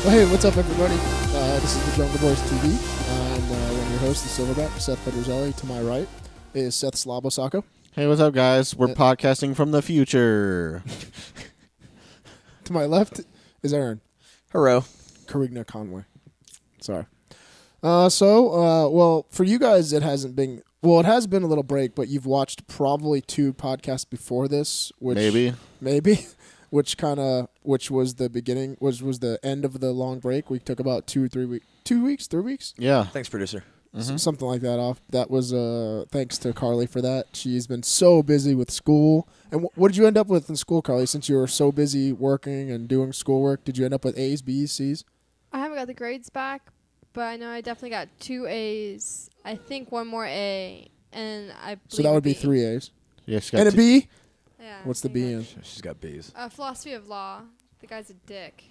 Well, hey, what's up, everybody? This is the Jungle Boys TV. I'm one of your hosts, the Silverback Seth Petruzelli. To my right is Seth Slabosaka. Hey, what's up, guys? We're podcasting from the future. To my left is Aaron. Hello. Carigna Conway. Sorry. Well, for you guys, it hasn't been... Well, it has been a little break, but you've watched probably 2 podcasts before this. Which Maybe. Which was the beginning, was the end of the long break. We took about 2 or 3 weeks. 2 weeks? 3 weeks? Yeah. Thanks, producer. Mm-hmm. Something like that off. That was thanks to Carly for that. She's been so busy with school. And what did you end up with in school, Carly, since you were so busy working and doing schoolwork? Did you end up with A's, B's, C's? I haven't got the grades back, but I know I definitely got 2 A's. I think 1 more A, and I believe So that would be B. 3 A's. Yeah, she got And a B? Yeah. What's the B in? She's got B's. Philosophy of law. The guy's a dick.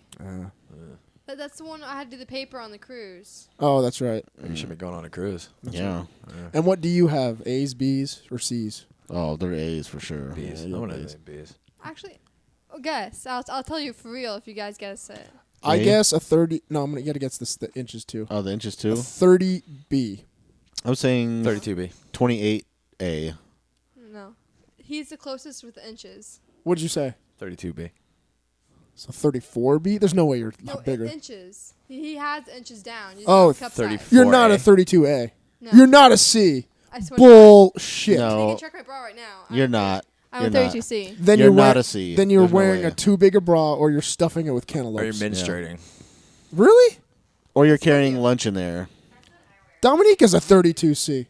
That's the one I had to do the paper on the cruise. Oh, that's right. You should be going on a cruise. Yeah. And what do you have? A's, B's, or C's? Oh, they're A's for sure. B's. Yeah, I want B's. to B's. Actually, guess. I'll tell you for real if you guys guess it. I A? guess a 30. No, you got to guess the inches too. Oh, the inches A too? 30B. I was saying 32B. 28A. No. He's the closest with the inches. What did you say? 32B. So 34B? There's no way you're No, bigger. inches. He has inches down. You just Oh, have cup size. 34. You're not a 32A. No. You're not a C. I swear Bullshit. No. You can check my bra right now. You're not. I'm You're a not. 32C. Then You're not wearing, a C. Then you're There's no wearing way. a too big a bra, or you're stuffing it with Are you cantaloupes. menstruating? Really? Or you're carrying lunch in there. Dominique is a 32C.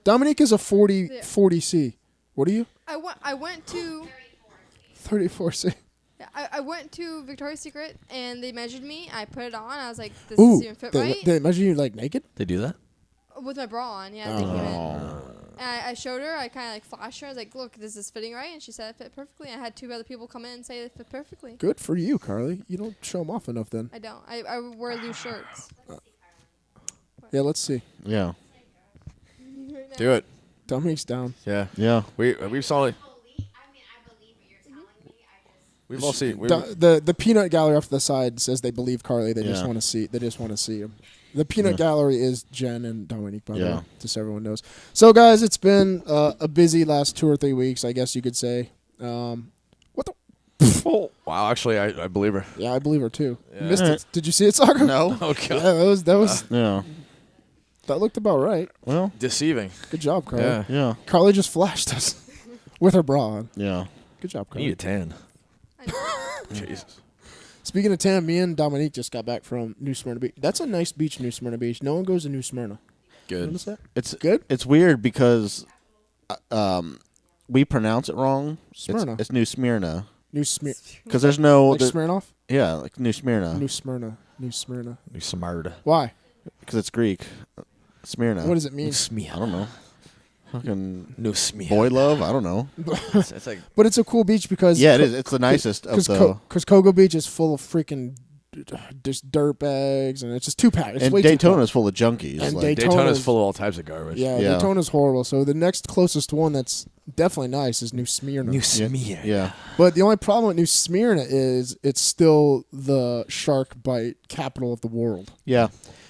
Dominique is a 40C. What are you? I went to 34C. I went to Victoria's Secret and they measured me. I put it on. I was like, this Ooh, doesn't even fit right. they measure you like naked? They do that? With my bra on, yeah. They came in. And I showed her. I kind of like flashed her. I was like, look, this is fitting right. And she said it fit perfectly. I had 2 other people come in and say it fit perfectly. Good for you, Carly. You don't show them off enough then. I don't. I wear loose shirts. Yeah, let's see. Yeah. Do it. Dominique's down. Yeah. Yeah. We've solid. We've all seen. The peanut gallery off to the side says they believe Carly. They just Yeah. want to see. They just want to see him. The peanut gallery is Jen and Dominique, by the way, just so everyone knows. So, guys, it's been a busy last 2 or 3 weeks, I guess you could say. What the? Oh, wow. Actually, I believe her. Yeah, I believe her too. Yeah. You missed it. Did you see it, Soccer? No. Oh, Yeah, God. Yeah. that looked about right. Well, Deceiving. Good job, Carly. Yeah. yeah. Carly just flashed us with her bra on. Yeah. Good job, I need Carly. a tan. Jesus. Speaking of tan, me and Dominique just got back from New Smyrna Beach. That's a nice beach, New Smyrna Beach. No one goes to New Smyrna. Good. Notice that? It's Good? It's weird because we pronounce it wrong. Smyrna. It's New Smyrna. New Smyrna. Because there's no... Like Smirnoff? yeah, like New Smyrna. New Smyrna. New Smyrna. You smart. Why? Because it's Greek. Smyrna. What does it mean? I don't know. Fucking No smear. boy love? I don't know. It's like But it's a cool beach because... Yeah, it is. It's the nicest of the... Because Kogo Beach is full of freaking just dirt bags, and it's just two-pack. It's And way too Daytona's full of junkies. And like, Daytona's full of all types of garbage. Yeah, Yeah. Daytona's horrible. So the next closest one that's definitely nice is New Smyrna. New smear. yeah. But the only problem with New Smyrna is it's still the shark bite capital of the world. Yeah.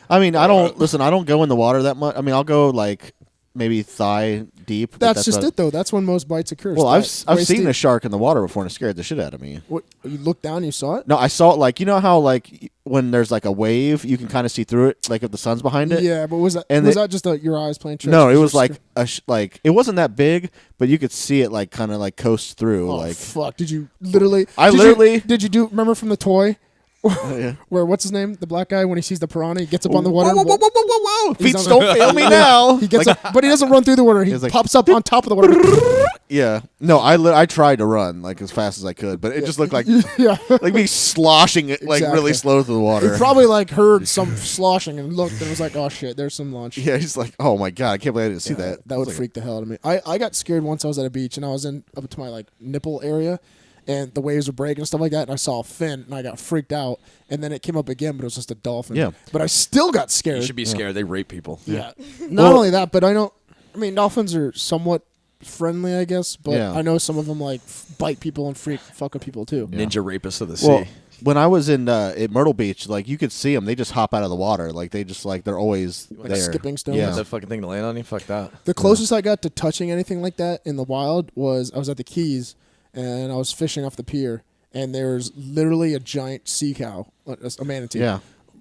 I mean, I don't go in the water that much. I mean, I'll go like maybe thigh deep. but That's just it, though. That's when most bites occur. Well, I've waist seen deep. a shark in the water before and it scared the shit out of me. What, you looked down and you saw it? No, I saw it like, you know how like when there's like a wave, you can kind of see through it, like if the sun's behind it? Yeah, but was that And that just your eyes playing tricks? No, it was Just- like it wasn't that big, but you could see it like kind of like coast through. Oh, like fuck. Did you literally... Did you do... Remember from the toy? yeah. Where, what's his name? The black guy, when he sees the piranha, he gets up on the water. Whoa, whoa, whoa, whoa, whoa, whoa. He's Feet on don't the- fail me now. He gets Like, up, but he doesn't run through the water. He He's like- pops up on top of the water. yeah. No, I tried to run like as fast as I could, but it just looked like Yeah. like me sloshing it like Exactly. really slow through the water. He probably like heard some sloshing and looked and was like, "Oh shit, there's some lunch." Yeah, he's like, oh my god, I can't believe I didn't see that. That would freak the hell out of me. I got scared once I was at a beach and I was in up to my like nipple area, and the waves were breaking and stuff like that, and I saw a fin and I got freaked out, and then it came up again, but it was just a dolphin. Yeah. But I still got scared. You should be scared. They rape people. Yeah. Not only that, but I mean, dolphins are somewhat friendly, I guess, but Yeah. I know some of them like bite people and fuck with people too. Ninja rapists of the sea. Well, when I was in at Myrtle Beach, like you could see them. They just hop out of the water. Like they just like they're always Like there. skipping stones? Yeah. That fucking thing to land on you? Fuck that. The closest I got to touching anything like that in the wild was I was at the Keys and I was fishing off the pier and there's literally a giant sea cow, a manatee,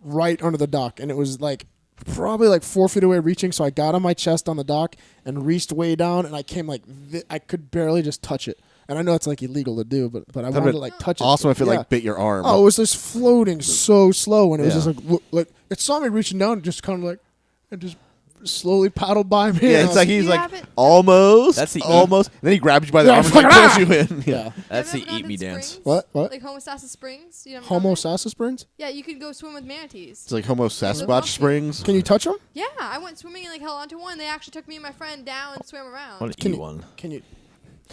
right under the dock, and it was like probably like 4 feet away reaching. So I got on my chest on the dock and reached way down, and I came like I could barely just touch it. And I know it's like illegal to do, but I wanted to like touch it. Awesome if it like bit your arm. Oh, it was just floating so slow, and it was just like it saw me reaching down, and just kind of like it just slowly paddled by me. Yeah, it's like he's like almost. That's the almost. And then he grabs you by the arm and like pulls you in. Yeah, that's the eat me dance. What? Like Homosassa Springs? Homosassa Springs? Yeah, you could go swim with manatees. It's like Homo Sasquatch Springs. Can you touch them? Yeah, I went swimming and like held onto one. They actually took me and my friend down and swam around. I want to eat one. Can you?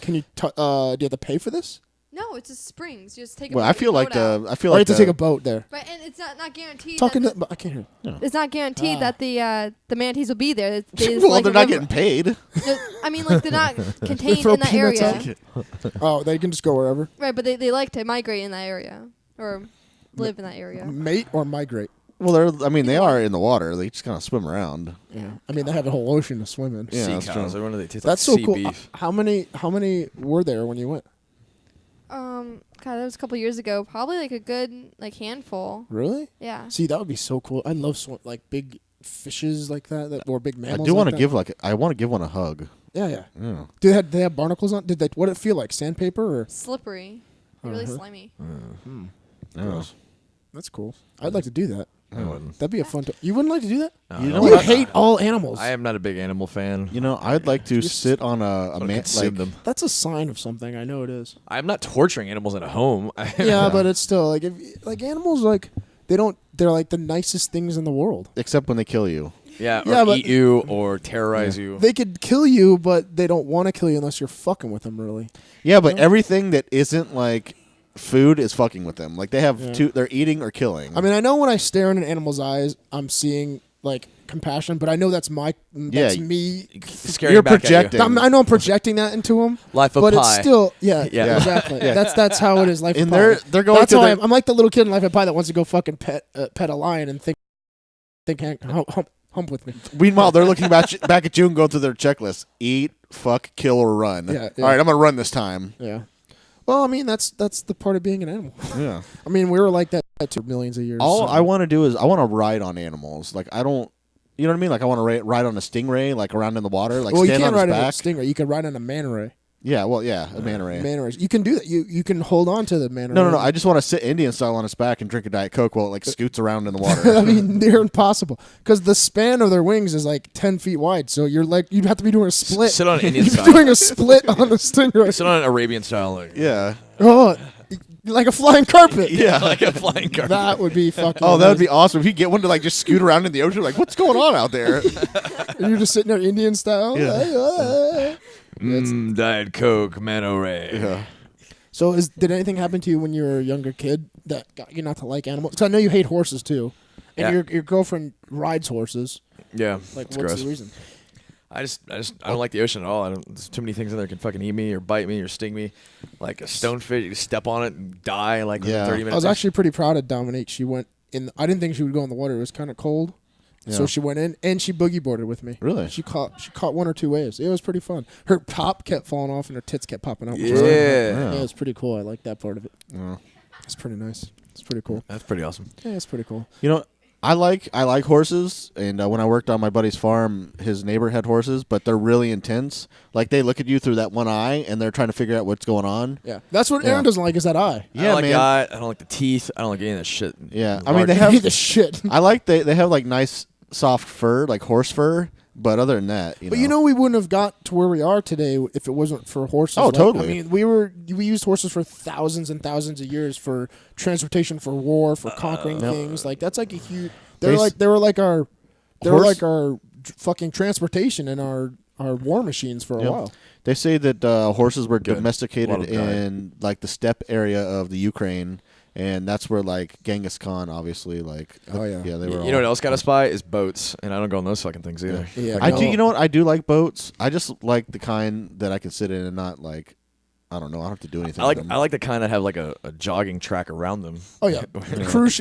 do you have to pay for this? No, it's just springs. You just take a Well, boat, I feel like Or you have to take a boat there. Right, and it's not guaranteed. Talking to, I can't hear. No. It's not guaranteed that the manatees will be there. They Well, they're not getting paid. I mean, like they're not contained throw in that peanuts area. Oh, they can just go wherever. Right, but they like to migrate in that area or live in that area. Mate or migrate. Well, they are in the water. They just kind of swim around. Yeah, I mean they have a whole ocean to swim in. Yeah, sea cows. I wonder they taste That's like so sea cool. beef. How many were there when you went? God, that was a couple years ago. Probably like a good handful. Really? Yeah. See, that would be so cool. I love like big fishes like that or big mammals. I do want to give I want to give one a hug. Yeah. Yeah. Do they have barnacles on? What did it feel like? Sandpaper or? Slippery. Really slimy. Yeah. That's cool. I'd like to do that. I wouldn't. That'd be a fun. You wouldn't like to do that? You know You what? hate all animals. I am not a big animal fan. You know, I'd like to sit on a man. Consume them. That's a sign of something. I know it is. I'm not torturing animals in a home. Yeah, but it's still like animals they're like the nicest things in the world. Except when they kill you. Yeah, Yeah, or but- eat you or terrorize you. They could kill you, but they don't want to kill you unless you're fucking with them. Really. Yeah, but everything that isn't like food is fucking with them. Like they have they're eating or killing. I mean, I know when I stare in an animal's eyes, I'm seeing like compassion, but I know that's me. Scaring You're back at you. projecting. I know I'm projecting that into them. Life of but Pi. it's still, Yeah. exactly. That's how it is. Life And of Pi. they're going That's through how their- I'm like the little kid in Life of Pi that wants to go fucking pet a lion and think hump with me. Meanwhile, they're looking back at you and going through their checklist: eat, fuck, kill, or run. Yeah. All right, I'm gonna run this time. Yeah. Well, I mean, that's the part of being an animal. Yeah. I mean, we were like that for millions of years. All so. I want to do is I want to ride on animals. Like I don't, you know what I mean? Like I want to ride on a stingray, like around in the water, like Well, you stand can't on ride his on a back. stingray. You could ride on a manta ray. Yeah, well, yeah, a manta ray. Manta rays. You can do that. You can hold on to the manta ray. No. I just want to sit Indian style on its back and drink a Diet Coke while it like scoots around in the water. I mean, they're impossible because the span of their wings is like 10 feet wide. So you'd have to be doing a split. Sit on Indian You'd be style. doing a split on the stingray. Sit on an Arabian style. Like, Yeah. Oh, like a flying carpet. Yeah. like a flying car. That would be fucking. Oh, that would be amazing. awesome if you get one to like just scoot around in the ocean. Like, what's going on out there? And you're just sitting there Indian style. Yeah. Diet Coke, Mano Ray. Yeah. So, did anything happen to you when you were a younger kid that got you not to like animals? Because I know you hate horses too, and your girlfriend rides horses. Yeah, Like, it's what's gross. the reason? I don't like the ocean at all. There's too many things in there that can fucking eat me or bite me or sting me. Like a stonefish, you step on it and die like within 30 minutes. I was actually pretty proud of Dominique. She went in. I didn't think she would go in the water. It was kind of cold, so Yeah. she went in and she boogie boarded with me. Really? She caught one or two waves. It was pretty fun. Her top kept falling off and her tits kept popping out. Yeah. Yeah, it was pretty cool. I like that part of it. Yeah. It's pretty nice. It's pretty cool. That's pretty awesome. Yeah, it's pretty cool. You know, I like horses, and when I worked on my buddy's farm, his neighbor had horses, but they're really intense. Like they look at you through that one eye, and they're trying to figure out what's going on. Yeah, that's what Yeah. Aaron doesn't like is that eye. I don't like the eye. I don't like the teeth. I don't like any of that shit. Yeah, I Large- mean they have the shit. I like they have like nice soft fur, like horse fur. But other than that, But you know, we wouldn't have got to where we are today if it wasn't for horses. Oh, totally. I mean, we used horses for thousands and thousands of years for transportation, for war, for conquering things. Like that's like a huge. They were like our fucking transportation and our war machines for a Yeah. while. They say that horses were Good. A domesticated lot of diet. in like the steppe area of the Ukraine, and that's where like Genghis Khan, obviously, like Oh, yeah. they were. You know what else got to spy is boats, and I don't go on those fucking things either. Yeah, I no. do. You know what? I do like boats. I just like the kind that I can sit in and not like I don't know. I don't have to do anything. I with them. like to kind of have like a jogging track around them. Oh yeah, Yeah. cruise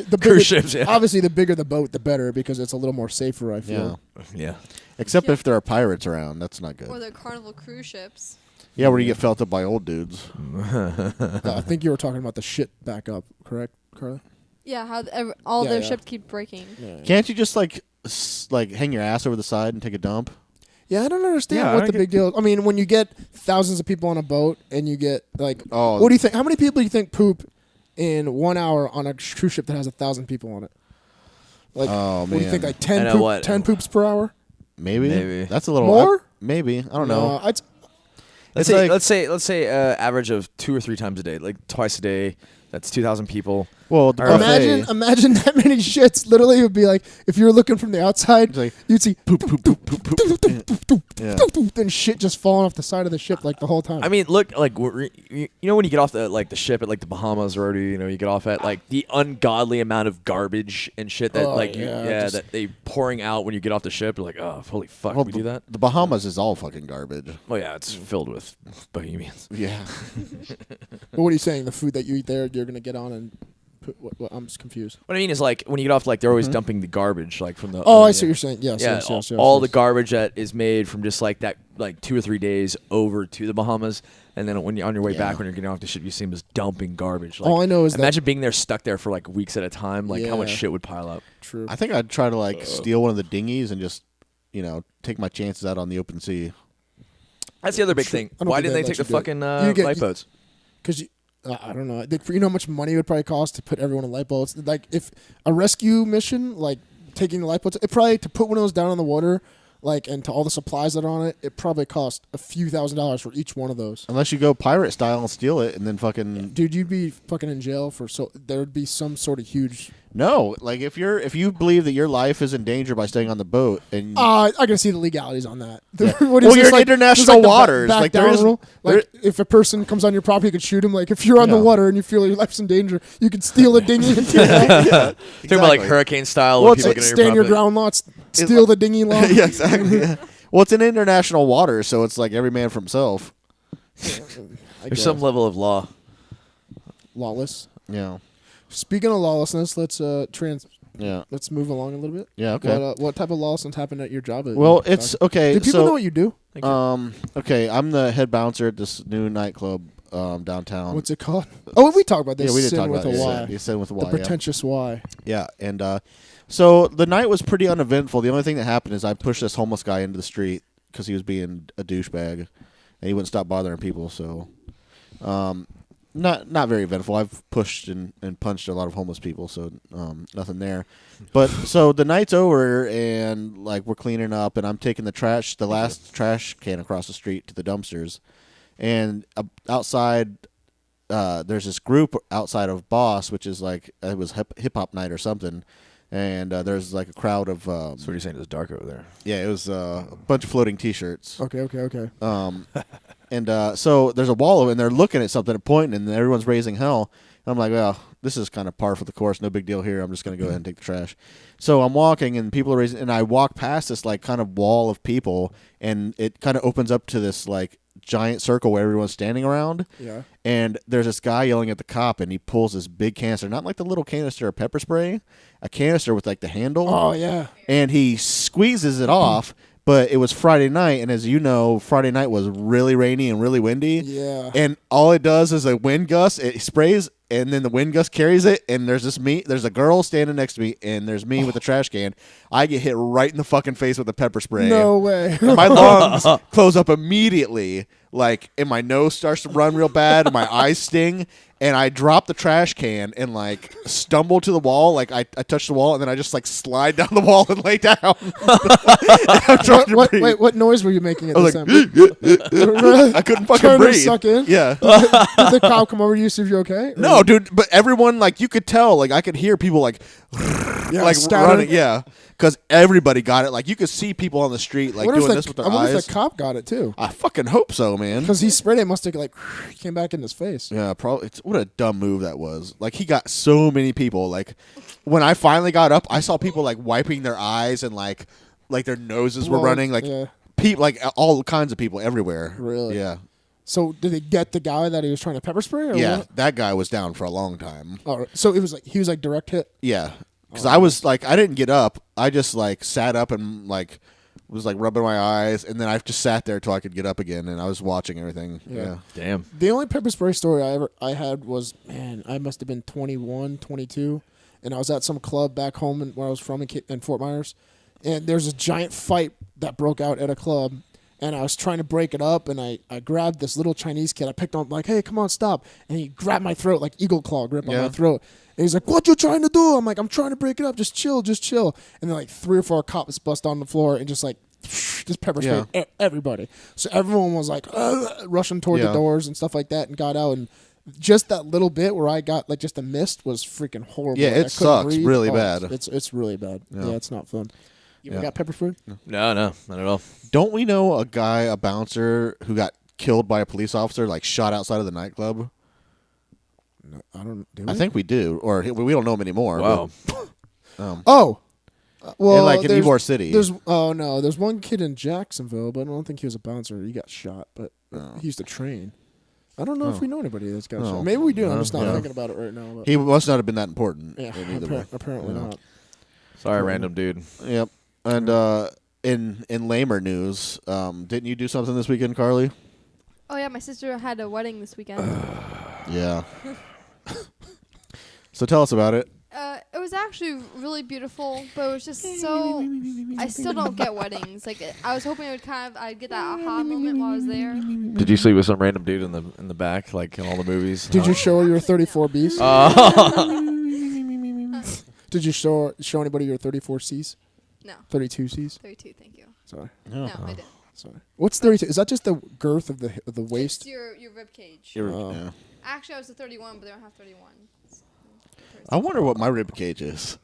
ships. Yeah. Obviously, the bigger the boat, the better because it's a little more safer. I feel. Yeah. Except if there are pirates around, that's not good. Or the Carnival cruise ships. Yeah, where you get felt up by old dudes. I think you were talking about the shit back up, correct, Carly? Yeah, how all their ships keep breaking. Yeah. Can't you just like hang your ass over the side and take a dump? Yeah, I don't understand what the big deal is. I mean, when you get thousands of people on a boat and you get like, what do you think? How many people do you think poop in 1 hour on a cruise ship that has 1,000 people on it? Like, what do you think? Like 10 poops per hour? Maybe. That's a little more. Maybe I don't know. Let's say average of 2 or 3 times a day, like twice a day. That's 2,000 people. Well, imagine that many shits. Literally, it would be like if you were looking from the outside, you'd see poop, poop, poop, poop, poop, poop, then shit just falling off the side of the ship like the whole time. I mean, look, like you know when you get off the ship at like the Bahamas or you get off at like the ungodly amount of garbage and shit that that they pouring out when you get off the ship. You're like, oh, holy fuck, we do that? The Bahamas is all fucking garbage. Oh yeah, it's filled with Bohemians. Yeah. But what are you saying? The food that you eat there, you're gonna get on and put. What I'm just confused. What I mean is like when you get off, like they're always dumping the garbage, like from the. Oh, I see what you're saying. Yes, all the garbage that is made from just like that, like 2 or 3 days over to the Bahamas, and then when you're on your way back, when you're getting off the ship, you see them just dumping garbage. Like, all I know is imagine being there stuck there for like weeks at a time. Like how much shit would pile up. True. I think I'd try to like steal one of the dinghies and just take my chances out on the open sea. That's the other big thing. Why didn't they take the fucking lifeboats? Because I don't know. You know how much money it would probably cost to put everyone in lifeboats? Like if a rescue mission, like taking the lifeboats, it probably to put one of those down in the water, like and to all the supplies that are on it, it probably cost a few $1,000s for each one of those. Unless you go pirate style and steal it and then fucking. Dude, you'd be fucking in jail for there would be some sort of huge. No, like if you believe that your life is in danger by staying on the boat and I can see the legalities on that. Well, you're in international waters. Like there is rule. Like if a person comes on your property, you could shoot him. Like if you're on the water and you feel your life's in danger, you could steal a dinghy and take it. Talking about like hurricane style. Well, it's like stand your ground lots, steal the dinghy law. Yeah, exactly. Yeah. Well, it's in international waters, so it's like every man for himself. There's some level of law. Lawless. Yeah. Speaking of lawlessness, let's let's move along a little bit. Yeah, okay. What type of lawlessness happened at your job? Well, it's okay. Do people know what you do? Okay, I'm the head bouncer at this new nightclub downtown. What's it called? Oh, we talked about this. Yeah, we did talk with about a Y. Y. Sin with a Y. The pretentious Y. Yeah, and so the night was pretty uneventful. The only thing that happened is I pushed this homeless guy into the street because he was being a douchebag, and he wouldn't stop bothering people. So, not very eventful. I've pushed and punched a lot of homeless people, so nothing there. But so the night's over, and like we're cleaning up, and I'm taking the last trash can across the street to the dumpsters, and outside. There's this group outside of Boss, which is like it was hip hop night or something, and there's like a crowd of. So what are you saying? It was dark over there. Yeah, it was a bunch of floating T-shirts. Okay. And so there's a wall of it, and they're looking at something and pointing, and everyone's raising hell. And I'm like, well, this is kind of par for the course. No big deal here. I'm just gonna go ahead and take the trash. So I'm walking, and people are raising, and I walk past this like kind of wall of people, and it kind of opens up to this like giant circle where everyone's standing around. Yeah. And there's this guy yelling at the cop, and he pulls this big canister, not like the little canister of pepper spray, a canister with like the handle. Oh yeah. And he squeezes it off. But it was Friday night, and as you know, Friday night was really rainy and really windy. Yeah. And all it does is a wind gust. It sprays, and then the wind gust carries it. And there's a girl standing next to me, and there's me with a trash can. I get hit right in the fucking face with the pepper spray. No way. And my lungs close up immediately, like, and my nose starts to run real bad, and my eyes sting. And I drop the trash can and like stumble to the wall. Like I touch the wall, and then I just like slide down the wall and lay down. Wait, what noise were you making at this time? I couldn't fucking Trying breathe. to suck in? Yeah. Did the cop come over to you see if you're okay? Or No, dude. But everyone, like, you could tell. Like I could hear people like running. Yeah. Because everybody got it. Like you could see people on the street like doing this with their I wonder eyes. if the cop got it too. I fucking hope so, man. Because he sprayed it, must have like came back in his face. Yeah, probably. What a dumb move that was. Like he got so many people. Like when I finally got up, I saw people like wiping their eyes and like their noses were running. Like people, like all kinds of people everywhere. Really? Yeah. So did they get the guy that he was trying to pepper spray? Or Yeah, what? that guy was down for a long time. Oh, so it was like he was like direct hit. Yeah, because I was like, I didn't get up. I just like sat up and like was like rubbing my eyes, and then I just sat there till I could get up again, and I was watching everything. Yeah. Damn. The only pepper spray story I had was, man, I must have been 21, 22, and I was at some club back home where I was from in Fort Myers, and there's a giant fight that broke out at a club. And I was trying to break it up, and I grabbed this little Chinese kid. I picked on like, hey, come on, stop. And he grabbed my throat, like eagle claw grip on my throat. And he's like, what you trying to do? I'm like, I'm trying to break it up. Just chill, just chill. And then like 3 or 4 cops bust on the floor and just pepper sprayed everybody. So everyone was like rushing toward the doors and stuff like that and got out. And just that little bit where I got like just a mist was freaking horrible. Yeah, like, it sucks really bad. It's really bad. Yeah, it's not fun. You ever got pepper sprayed? No, not at all. Don't we know a bouncer who got killed by a police officer, like shot outside of the nightclub? No, I don't. I think we do, or we don't know him anymore. Wow. Well, in Ybor City. There's one kid in Jacksonville, but I don't think he was a bouncer. He got shot, but he used to train. I don't know if we know anybody that's got shot. Maybe we do. I'm just not thinking about it right now. But He must not have been that important. yeah, apparently not. Sorry, random dude. Yep. And in lamer news, didn't you do something this weekend, Carly? Oh yeah, my sister had a wedding this weekend. Yeah. So tell us about it. It was actually really beautiful, but it was just so. I still don't get weddings. Like I was hoping it would I'd get that aha moment while I was there. Did you sleep with some random dude in the back, like in all the movies? Did you show her your 34 Bs? Did you show anybody your 34 Cs? No. 32 Cs? 32, thank you. Sorry. No, I didn't. Sorry. What's 32? Is that just the girth of the waist? It's your rib cage. Yeah. Actually, I was a 31, but they don't have 31. I wonder what my rib cage is.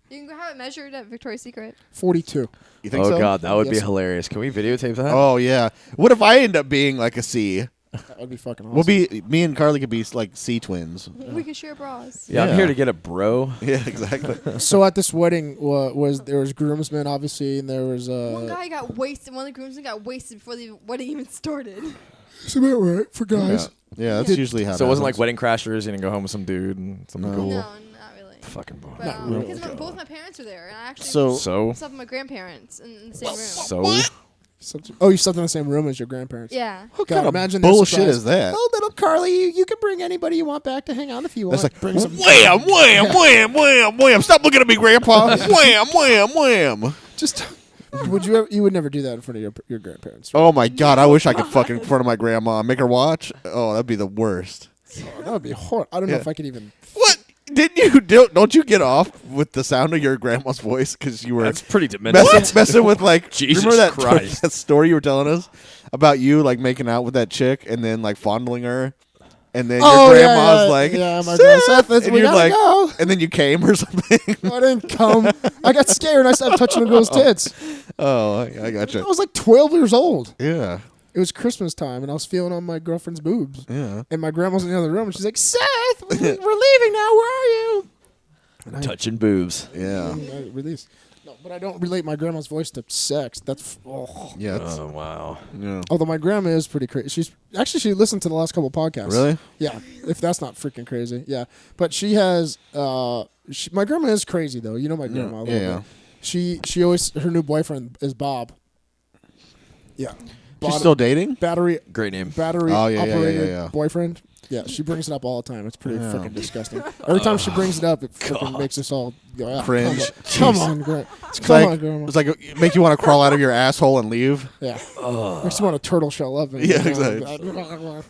You can go have it measured at Victoria's Secret. 42. You think so? Oh God, that would be Yes. hilarious. Can we videotape that? Oh yeah. What if I end up being like a C? That would be fucking awesome. We'll be me and Carly could be like C twins. We can share bras. yeah, I'm Yeah. here to get a bro. Yeah, exactly. So at this wedding there was groomsmen obviously, and there was One guy got wasted. One of the groomsmen got wasted before the wedding even started. It's about right for guys. Yeah, that's usually how. So it wasn't like happens. Wedding Crashers. You didn't go home with some dude and something No. cool. No, not really. Fucking boy. But, Not really. because both my parents were there, and I actually So slept with my grandparents in the same room. So You slept in the same room as your grandparents. Yeah. what God, kind of imagine their bullshit surprise. is that? Oh, little Carly, you can bring anybody you want back to hang out if you want. That's like bring some. wham, wham, wham, wham, wham. Stop looking at me, Grandpa. Wham, wham, wham. Just you would never do that in front of your grandparents. Right? Oh my God, I wish I could fuck in front of my grandma and make her watch. Oh, that'd be the worst. Oh, that would be horrible. I don't know if I could even. What? Didn't you don't you get off with the sound of your grandma's voice because you were that's pretty demented. messing with like Jesus remember that Christ. that story you were telling us about you like making out with that chick and then like fondling her, and then your grandma's like, my grandma Seth, and we you're gotta like, go. and then you came or something. I didn't come. I got scared and I started touching a girl's tits. Oh, I gotcha. I was like 12 years old. Yeah, It was Christmas time, and I was feeling on my girlfriend's boobs. yeah. And my grandma's in the other room, and she's like, Seth, we're leaving now. Where are you? Touching boobs. Yeah, I release. No, but I don't relate my grandma's voice to sex. That's yeah. It's, Oh wow. yeah. although my grandma is pretty crazy. She listened to the last couple podcasts. Really? Yeah. If that's not freaking crazy. Yeah. But she has. My grandma is crazy though. You know my grandma. a little Yeah. bit. She always her new boyfriend is Bob. Yeah. She's still dating? battery Great name. Oh, yeah, operated yeah. boyfriend. Yeah, she brings it up all the time. It's pretty freaking disgusting. Every time she brings it up, it freaking makes us all go, ah, Cringe. Come on, Grandma. It's Come like, on, Grandma. It's like make you want to crawl out of your asshole and leave. Yeah. Makes you want to turtle shell up. And Yeah, exactly.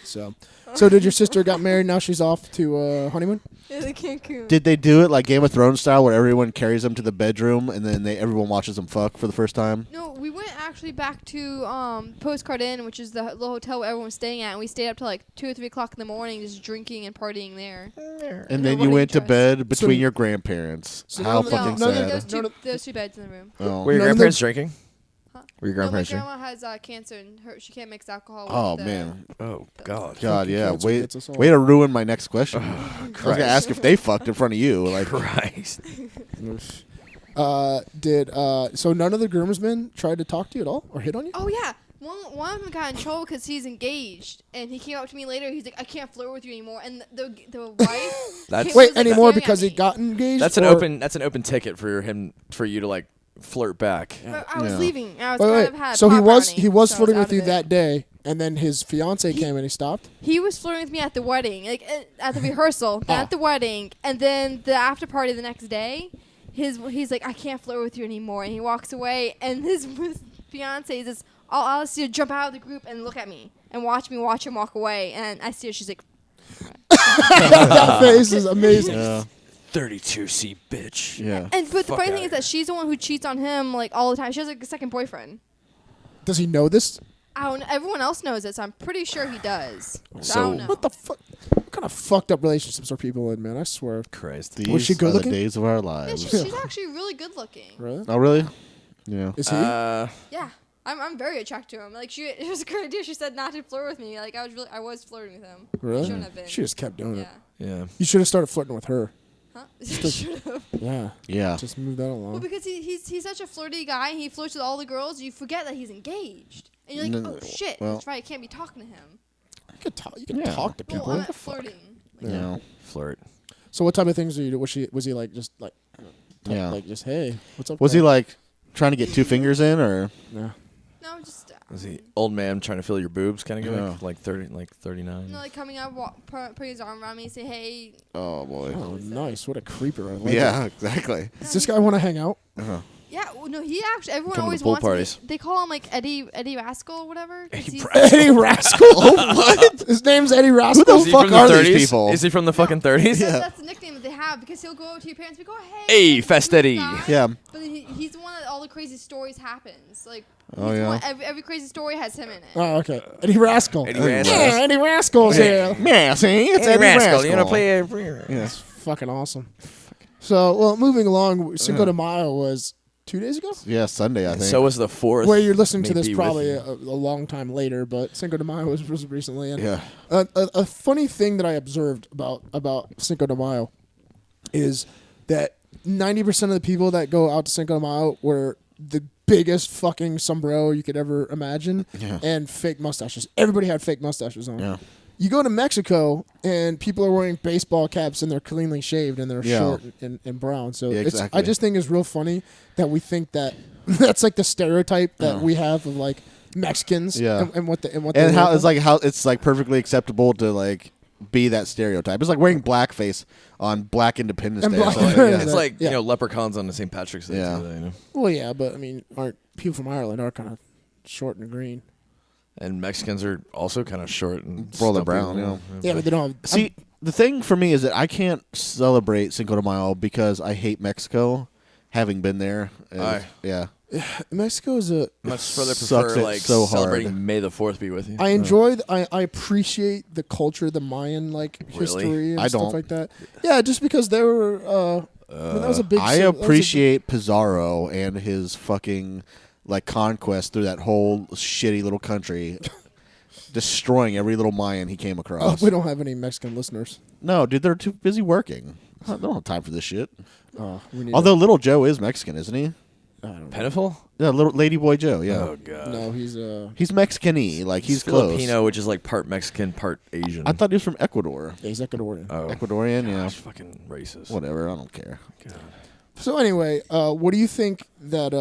So did your sister got married? Now she's off to honeymoon? Yeah, the Cancun. Did they do it like Game of Thrones style, where everyone carries them to the bedroom and then everyone watches them fuck for the first time? No, we went actually back to Postcard Inn, which is the hotel where everyone was staying at, and we stayed up till like 2 or 3 o'clock in the morning, just drinking and partying there. And No, then what you do went you to trust? bed between So- your grandparents. So How no, fucking no, sad. There's two beds in the room. Oh. Were your None of grandparents them- drinking? Huh? Were your No, my grandparents drinking? grandma has cancer, and she can't mix alcohol. Oh, with man. Oh God. God, Fucking yeah. cancer gets us all. Way to ruin my next question. I was going to ask if they fucked in front of you. Like, Christ. So none of the groomsmen tried to talk to you at all or hit on you? Oh yeah, One of them got in trouble because he's engaged, and he came up to me later. He's like, "I can't flirt with you anymore." And the wife. Wait, anymore because he got engaged? That's an open ticket for you to like flirt back. Yeah. I was leaving. I was kind of had. So he was so flirting with you that day, and then his fiance came and he stopped. He was flirting with me at the wedding, like at the rehearsal, then at the wedding, and then the after party the next day. He's like, "I can't flirt with you anymore," and he walks away, and his fiance is just. I'll see her jump out of the group and look at me and watch him walk away. And I see her. She's like, that face is amazing. Yeah. 32C bitch. Yeah. But the funny thing is that she's the one who cheats on him like all the time. She has like a second boyfriend. Does he know this? I don't know. Everyone else knows it, so I'm pretty sure he does. So I don't know. What the fuck? What kind of fucked up relationships are people in, man? I swear. Christ. These Was she good are looking? the days of our Yeah, lives. she's actually really good looking. Really? Oh, really? Yeah. Is he? Yeah. I'm very attracted to him. Like it was a good idea. She said not to flirt with me. Like I was flirting with him. Really? Shouldn't have been. She just kept doing it. Yeah. You should have started flirting with her. Huh? Should have. Yeah. Yeah. Just move that along. Well, because he's such a flirty guy. He flirts with all the girls. You forget that he's engaged, and you're like, No, oh shit, well- that's right. I can't be talking to him. You can talk to people. Well, I'm at flirting. Like, Yeah. Flirt. So what type of things do you do? Was he like just like, Yeah. like just hey, what's up? Was he like trying to get 2 fingers in, or? Yeah. No, just. Was he old man trying to fill your boobs kind of Yeah. gimmick? Like 39? No, like coming up, put his arm around me, say, "Hey." Oh boy. Oh, nice. What a creeper. I like Yeah, it. exactly. Does this guy want to hang out? Yeah, well, no, he actually. Everyone Come to always pool wants. parties. They call him like Eddie Rascal or whatever. 'Cause he's- Eddie Rascal. What? His name's Eddie Rascal. Who the Is he fuck from the are 30s? these people? Is he from the fucking 30s? That's the nickname that they have because he'll go up to your parents and be like, "Oh, Hey, this Fast guy." Eddie. Yeah. But he's the one that all the crazy stories happens. Like, Oh, he's the yeah. one- every crazy story has him in it. Oh, okay. Eddie Rascal. Eddie Rascal. Yeah, Eddie Rascal's here. Yeah, see? It's Eddie Rascal. You want to play a... Yeah. Fucking awesome. So, well, moving along, Cinco de Mayo was 2 days ago? Yeah, Sunday, I think. So was the 4th. Where you're listening to this Maybe probably with- a long time later, but Cinco de Mayo was recently. And Yeah. a funny thing that I observed about Cinco de Mayo is that 90% of the people that go out to Cinco de Mayo were the biggest fucking sombrero you could ever imagine and fake mustaches. Everybody had fake mustaches on. Yeah. You go to Mexico and people are wearing baseball caps and they're cleanly shaved and they're short and brown. So Yeah, it's, exactly. I just think it's real funny that we think that that's like the stereotype that we have of like Mexicans and what And how it's like perfectly acceptable to like be that stereotype. It's like wearing blackface on Black Independence And Day. or Black something. Independence It's Day. like, Yeah. leprechauns on the St. Patrick's Day. Yeah. Too, you know? Well, yeah, but I mean, aren't people from Ireland are kind of short and green? And Mexicans are also kind of short and Roller stumpy, brown, you know? Yeah, but they don't have. See, the thing for me is that I can't celebrate Cinco de Mayo because I hate Mexico, having been there. Yeah. Mexico is a. Much rather Sucks prefer it like so hard. celebrating May the 4th be with you. I enjoy. I appreciate the culture, the Mayan history and I stuff don't. like that. Yeah, just because they were. I mean, that was a big. I that was a big- appreciate Pizarro and his fucking like conquest through that whole shitty little country, destroying every little Mayan he came Oh, across. we don't have any Mexican listeners. No, dude, they're too busy working. They don't have time for this shit. We need Although Little Joe is Mexican, isn't he? I don't know. Penniful? Yeah, little Lady Boy Joe. Yeah, Oh god. No, he's he's Mexican-y. Like he's close. Filipino, which is like part Mexican, part Asian. I thought he was from Ecuador. he's Ecuadorian. Oh, Ecuadorian, yeah. gosh, fucking racist. Whatever, I don't care. God. So anyway, what do you think that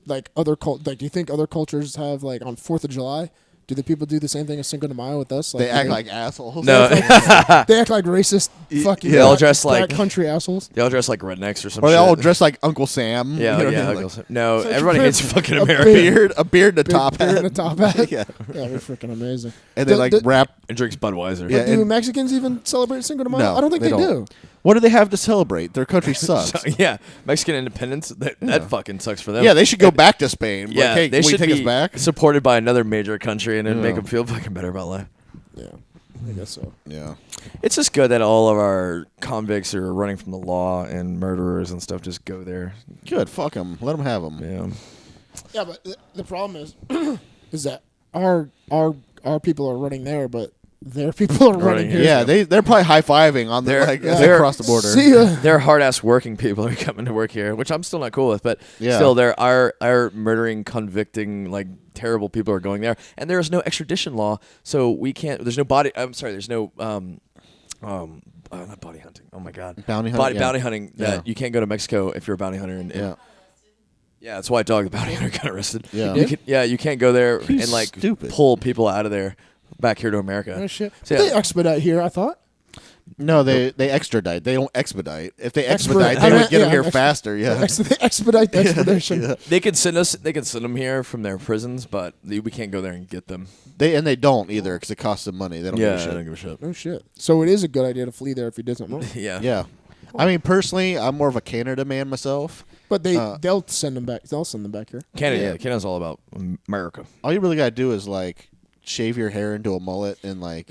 like do you think other cultures have like on 4th of July? Do the people do the same thing as Cinco de Mayo with us? They act like assholes. No, they act like racist fucking they all dress like- country assholes. they all dress like rednecks or something. Or they all dress like Uncle Sam. Yeah, you know what I yeah. mean? Uncle Like, Sam. No, It's like everybody a hates fucking a America. a beard, and a top Beard hat. and a top hat. Yeah. Yeah, they're freaking amazing. And they like rap. And drinks Budweiser. Yeah. Do and- Mexicans even celebrate Cinco de Mayo? No, I don't think they don't. do. What do they have to celebrate? Their country sucks. So, yeah, Mexican independence. That fuking sucks for them. Yeah, they should go back to Spain. Yeah, like, hey, they can we should take be us back? supported by another major country and then Yeah. make them feel fucking better about life. Yeah, I guess so. Yeah. It's just good that all of our convicts who are running from the law and murderers and stuff just go there. Good. Fuck them. Let them have them. Yeah. Yeah, but the problem is that our people are running there, but Their people are running here. Yeah, they're probably high-fiving on their they're across the border. See ya. They're hard-ass working people who are coming to work here, which I'm still not cool with. But still, there are murdering, convicting, like terrible people are going there, and there is no extradition law, so we can't. There's no body. I'm sorry. There's no not body hunting. Oh my god, bounty hunting. Bounty hunting. That you can't go to Mexico if you're a bounty hunter. And yeah, that's why Dog the Bounty Hunter got arrested. Yeah, you can't go there and like stupid. pull people out of there back here to America. Oh shit! So, They expedite here, I thought. No, they extradite. They don't expedite. If they expedite, they would get them here faster. Yeah, They expedite the expedition. Yeah. They could send us. They could send them here from their prisons, but we can't go there and get them. They don't either because it costs them money. They don't give a shit. They don't give a shit. Oh shit! So it is a good idea to flee there if you did something wrong. Yeah. I mean, personally, I'm more of a Canada man myself. But they'll send them back. They'll send them back here. Canada, Canada's all about America. All you really gotta do is like shave your hair into a mullet and like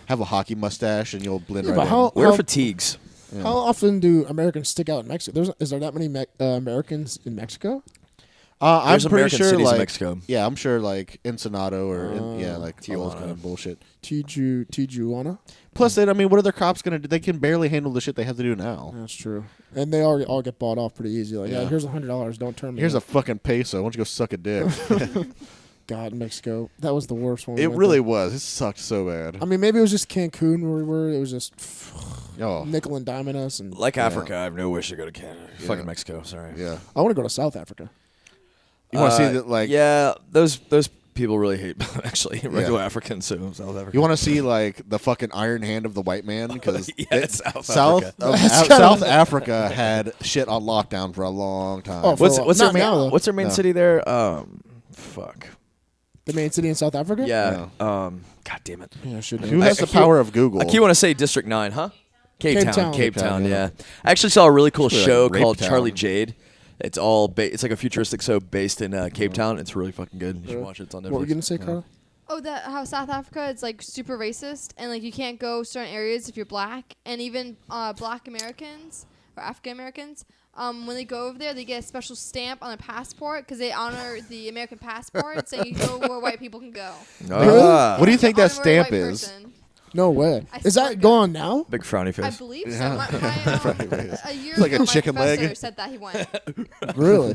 have a hockey mustache, and you'll blend right in. Wear fatigues. Yeah. How often do Americans stick out in Mexico? Is there that many Americans in Mexico? I'm There's pretty American sure cities like in Mexico. Yeah, I'm sure like Ensenado or like all those Tijuana. kind of bullshit. Tijuana. Plus, I mean, what are their cops gonna do? They can barely handle the shit they have to do now. That's true. And they all get bought off pretty easy. Like, here's $100. Don't turn me. Here's a fucking peso. Why don't you go suck a dick? God, Mexico. That was the worst one. It really was. It sucked so bad. I mean, maybe it was just Cancun where we were. It was just Oh. nickel and diming us. And Like Africa, I have no wish to go to Canada. Yeah. Fucking Mexico, sorry. Yeah. I want to go to South Africa. You want to see that, like? Yeah, those people really hate actually regular Africans. So South Africa. You want to see like the fucking iron hand of the white man because South Africa. South Africa had shit on lockdown for a long time. Oh, What's Not now, though. their main city there? Fuck. The main city in South Africa? Yeah. God damn it. Yeah, I should know. Who has the power of Google? I keep want to say District 9, huh? Cape Town. Cape Town, Yeah. I actually saw a really cool It's really show like Rape called Town. Charlie Jade. It's all it's like a futuristic show based in Cape Town. It's really fucking good. You should watch it. It's on Netflix. What were you going to say, Carla? Oh, how South Africa is like super racist and like you can't go certain areas if you're black, and even Black Americans or African Americans, when they go over there, they get a special stamp on their passport because they honor the American passport, saying you go where white people can go. What do you think that Honorary stamp white is? person. No way. I Is swear that to God. going now? Big frowny face. I believe Yeah. so. A year Like a ago, my chicken leg. professor said that he went. Really?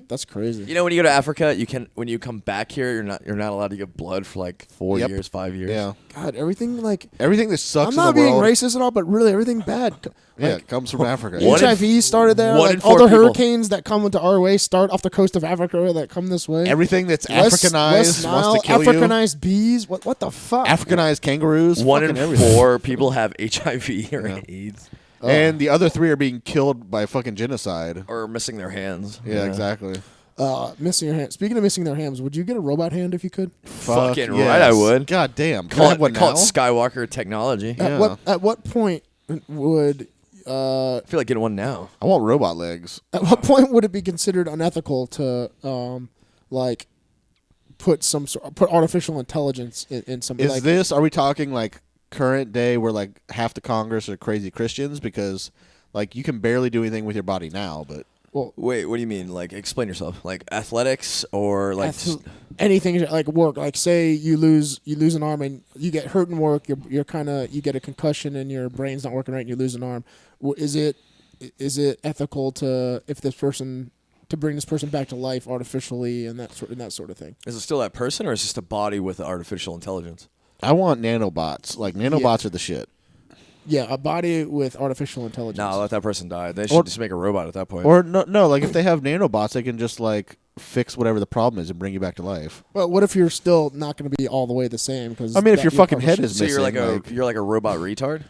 That's crazy. You know, when you go to Africa, when you come back here, you're not allowed to get blood for like 4 Yep. years, 5 years. Yeah. God, everything like... Everything that sucks I'm not in the being world. racist at all, but really everything bad. Yeah, it comes from Africa. One in- HIV started there. one in Like, all 4 the people. hurricanes that come into our way start off the coast of Africa that come this way. Everything that's West Africanized Nile, wants to kill Africanized bees. What the fuck? Africanized kangaroos. One fucking in everything. 4 people have HIV or Yeah. AIDS And the other 3 are being killed by fucking genocide. or missing their hands. Yeah, exactly. Missing your hand. Speaking of missing their hands, would you get a robot hand if you could? Fucking yes. right, I would. God damn. Can I have one Call it now? Skywalker technology. Yeah. At what point would I feel like getting one now. I want robot legs. at what point would it be considered unethical to like put artificial intelligence in some Is like this, are we talking like current day where like half the Congress are crazy Christians? Because like you can barely do anything with your body now, but. well Wait, what do you mean? Like, explain yourself. Like athletics or like anything like work, like say you lose an arm and you get hurt in work, you get a concussion and your brain's not working right and you lose an arm. Is it ethical to bring this person back to life artificially and that sort of thing? Is it still that person or is it just a body with artificial intelligence? I want nanobots. Like nanobots are the shit. Yeah, a body with artificial intelligence. No, let that person die. They should just make a robot at that point. Or no, like if they have nanobots, they can just like fix whatever the problem is and bring you back to life. Well, what if you're still not going to be all the way the same? Because I mean, if your fucking head is so missing, you're like a robot retard?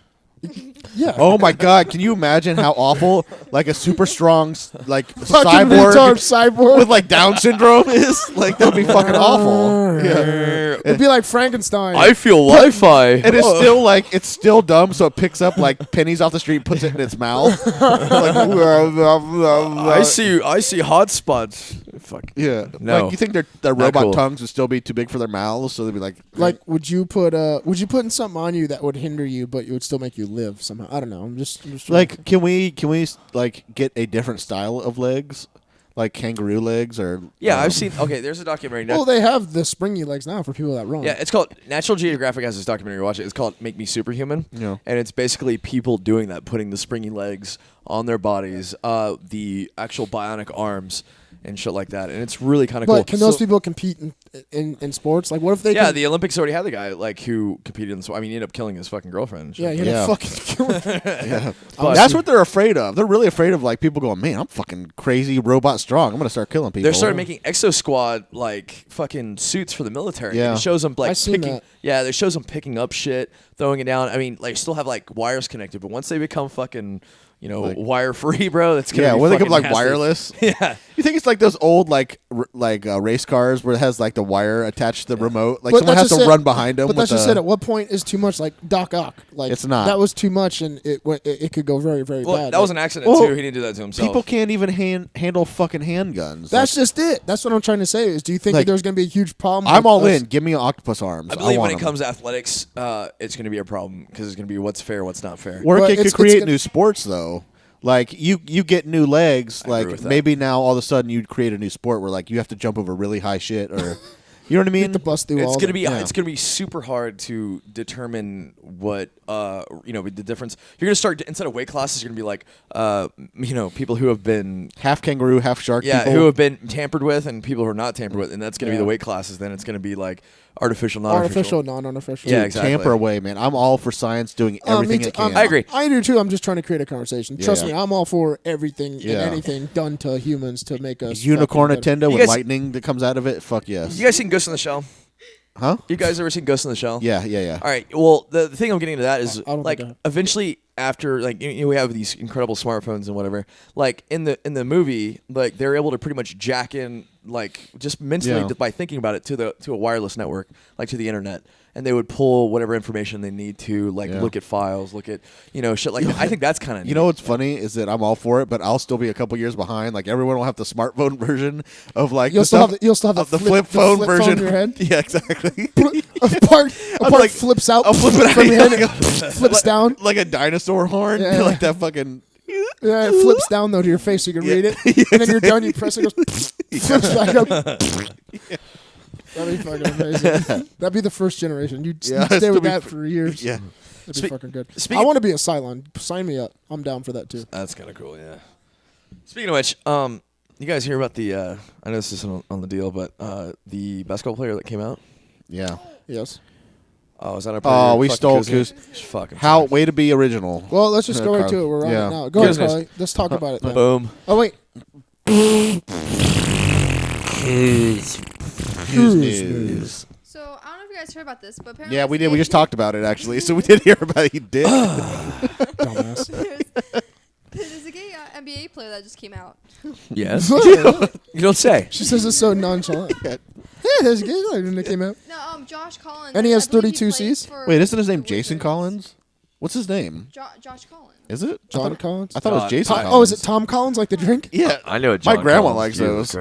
yeah. Oh my god, can you imagine how awful like a super strong like Fucking cyborg retard cyborg with like Down syndrome is? Like that'd be fucking awful. Yeah. It'd be like Frankenstein. I feel Wi-Fi. And it's still like it's still dumb, so it picks up like pennies off the street, and puts it in its mouth. Like, I see hot spots. Fuck. Yeah. No. Like you think their robot cool. tongues would still be too big for their mouths, so they'd be like would you put in something on you that would hinder you, but it would still make you live somehow? I don't know. I'm just like can we like get a different style of legs? like kangaroo legs or. Yeah, I've seen. Okay, there's a documentary. Well, they have the springy legs now for people that run. Yeah, it's called National Geographic has this documentary. Watch it. It's called "Make Me Superhuman." Yeah. And it's basically people doing that, putting the springy legs on their bodies, the actual bionic arms and shit like that. And it's really kind of cool. But can those people compete in sports? Like, what if they? Yeah, can, the Olympics already had the guy like who competed in. I mean, he ended up killing his fucking girlfriend. And shit. yeah, you Yeah. fucking kill him. Yeah. But- That's what they're afraid of. They're really afraid of like people going, man, I'm fucking crazy robot strong. I'm gonna start killing people. They're starting making Exo Squad like fucking suits for the military. Yeah. And it shows them like I seen picking. that. Yeah, it shows them picking up shit, throwing it down. I mean, like still have like wires connected, but once they become fucking, Like- wire free, bro, that's gonna Yeah, be when they fucking come like nasty. wireless. Yeah. You think it's like those old like race cars where it has like the wire attached to the remote? Like But someone that's has to just run behind them. But that's just it. At what point is too much? Like Doc Ock. Like It's not. That was too much, and it could go very very Well, bad. that Like, was an accident Well, too. He didn't do that to himself. People can't even handle fucking handguns. That's just it. That's what I'm trying to say. Is do you think Like, that there's going to be a huge problem? I'm with all us- in. Give me octopus arms. I believe want when it them. comes to athletics, it's going to be a problem because it's going to be what's fair, what's not fair. Or But it could it's create gonna- new sports though. Like you get new legs. agree Like with that. maybe now all of a sudden you create a new sport where like you have to jump over really high shit, or you know what I You mean? have to bust through all. It's gonna be yeah. it's gonna be super hard to determine what the difference. You're gonna start instead of weight classes. You're gonna be like people who have been Half kangaroo, half shark. people. who have been tampered with and people who are not tampered with, and that's gonna be Yeah. the weight classes. Then it's gonna be like artificial, non-artificial. artificial, non-artificial. Yeah, Dude, exactly. Tamper away, man. I'm all for science doing everything me it too. can. I agree. I do too. I'm just trying to create a conversation. Trust Yeah. me, I'm all for everything Yeah. and anything done to humans to make us Unicorn fucking better. Nintendo You with guys- lightning that comes out of it. Fuck yes. You guys seen Ghost in the Shell? Huh? You guys ever seen Ghost in the Shell? Yeah, yeah, yeah. All right. Well, the thing I'm getting into that is I don't like think I have. eventually after like we have these incredible smartphones and whatever. Like in the movie, like they're able to pretty much jack in like just mentally Yeah. just by thinking about it to a wireless network, like to the internet, and they would pull whatever information they need to like Yeah. look at files, look at shit like that. I think that's kind of You know what's funny is that I'm all for it, but I'll still be a couple years behind. Like everyone will have the smartphone version of like You'll the still have stuff- the, you'll still have of the flip phone flip version. in your head. Yeah, exactly. a part like- flips out I'll flip it from your out, head, like and flips down. like a dinosaur horn, Yeah. like that fucking. Yeah, it flips down though to your face so you can read it, and then you're done. You press it, it goes flips back up. That'd be fucking amazing. That'd be the first generation. You'd Yeah, stay it'd with be that for years. Yeah. That'd be fucking good. I speaking- want to be a Cylon. Sign me up. I'm down for that too. That's kind of cool, yeah. Speaking of which, you guys hear about the? I know this isn't on the deal, but the basketball player that came out. Yeah. Yes. Oh, is that our? Oh, we fucking stole Kuzma? Kuz. Fucking How? Way to be original. Well, let's just go right Carly. to it. We're on Yeah. it now. Go ahead, Business. Carly. Let's talk about it. Then. Boom. Oh wait. News, news. So I don't know if you guys heard about this, but apparently Yeah, we did. We just talked about it actually, so we did hear about it. He did. Dumbass. There's a gay NBA player that just came out. Yes. She You don't say. says it's so nonchalant. Yeah, there's a gay guy when it came out. No, Josh Collins. And he has I believe 32 plays Cs? for Wait, isn't his name the Jason Wizards. Collins? What's his name? Josh Collins. Is it John Collins. I thought it was Jason. Tom- Collins. Oh, is it Tom Collins like the drink? Yeah, I know it. My grandma likes those.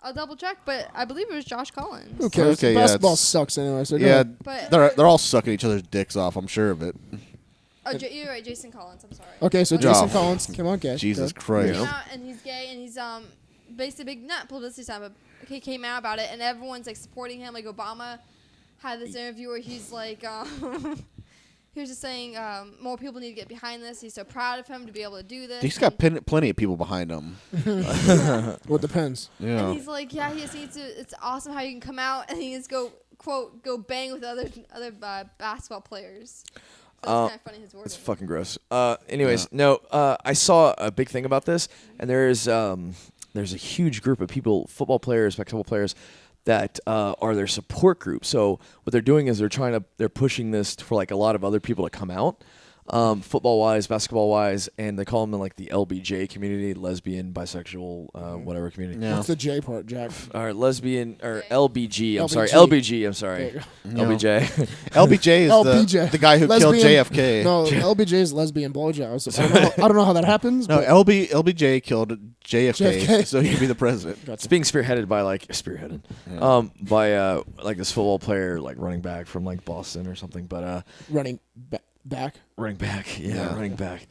I'll double check, but I believe it was Josh Collins. Who cares? Okay, yeah, Basketball it's- sucks anyway. So go Yeah, ahead. But they're all sucking each other's dicks off. I'm sure of it. you're right, Jason Collins. I'm sorry. Okay, so Okay. Jason Oh. Collins, come on, gay. Jesus Go. Christ. Came out and he's gay and he's basically big not publicity stunt, but he came out about it and everyone's like supporting him. Like Obama had this interview where he's like he was just saying more people need to get behind this. He's so proud of him to be able to do this. He's got plenty of people behind him. Well, it depends. And Yeah. he's like, yeah, he just needs to. It's awesome how you can come out and he just go bang with other basketball players. So it's kind of funny his wording. It's fucking gross. Anyways, no. I saw a big thing about this, and there's a huge group of people, football players, basketball players, that are their support group. So what they're doing is they're pushing this for like a lot of other people to come out, football wise, basketball wise, and they call them like the LBJ community, lesbian, bisexual, whatever community. Yeah. What's the J part, Jack? Or lesbian or Okay. LBG. I'm sorry, LBG. LBG. I'm sorry, There you No. LBJ. LBJ is LBJ. the guy who killed Lesbian- JFK. No, LBJ is lesbian blowjobs. I don't know how that happens. No, but LBJ killed JFK, JFK. so he could be the president. It's being spearheaded by by like this football player, like running back from like Boston or something. But running back. running back, Yeah. running back.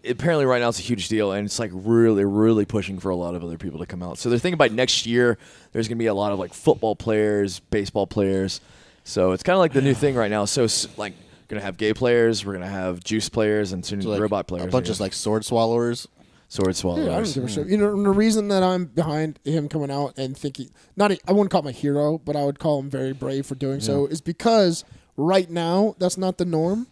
apparently right now it's a huge deal, and it's like really, really pushing for a lot of other people to come out. So they're thinking by next year there's going to be a lot of like football players, baseball players. So it's kind of like the new thing right now. So like going to have gay players, we're going to have juice players, and soon like robot players. A bunch of like sword swallowers. Sword swallowers. Yeah, I don't give a shit. You know, the reason that I'm behind him coming out and thinking, I wouldn't call him a hero, but I would call him very brave for doing so, is because right now that's not the norm.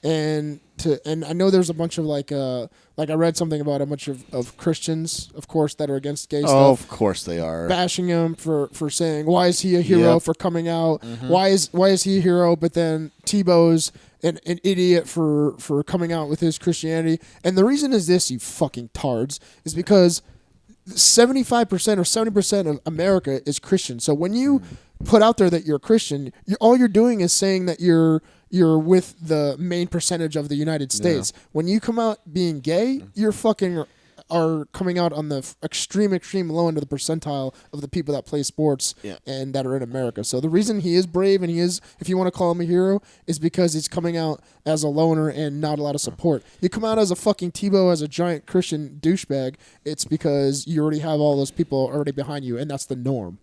And I know there's a bunch of like I read something about a bunch of Christians, of course, that are against gay stuff. Oh, of course they are. Bashing him for saying, why is he a hero for coming out? Mm-hmm. Why is he a hero? But then Tebow's an idiot for coming out with his Christianity. And the reason is this, you fucking tards, is because 75% or 70% of America is Christian. So when you put out there that you're a Christian, all you're doing is saying that you're with the main percentage of the United States. Yeah. When you come out being gay, you're fucking are coming out on the extreme low end of the percentile of the people that play sports and that are in America. So the reason he is brave and he is, if you want to call him a hero, is because he's coming out as a loner and not a lot of support. You come out as a fucking Tebow, as a giant Christian douchebag, it's because you already have all those people already behind you, and that's the norm.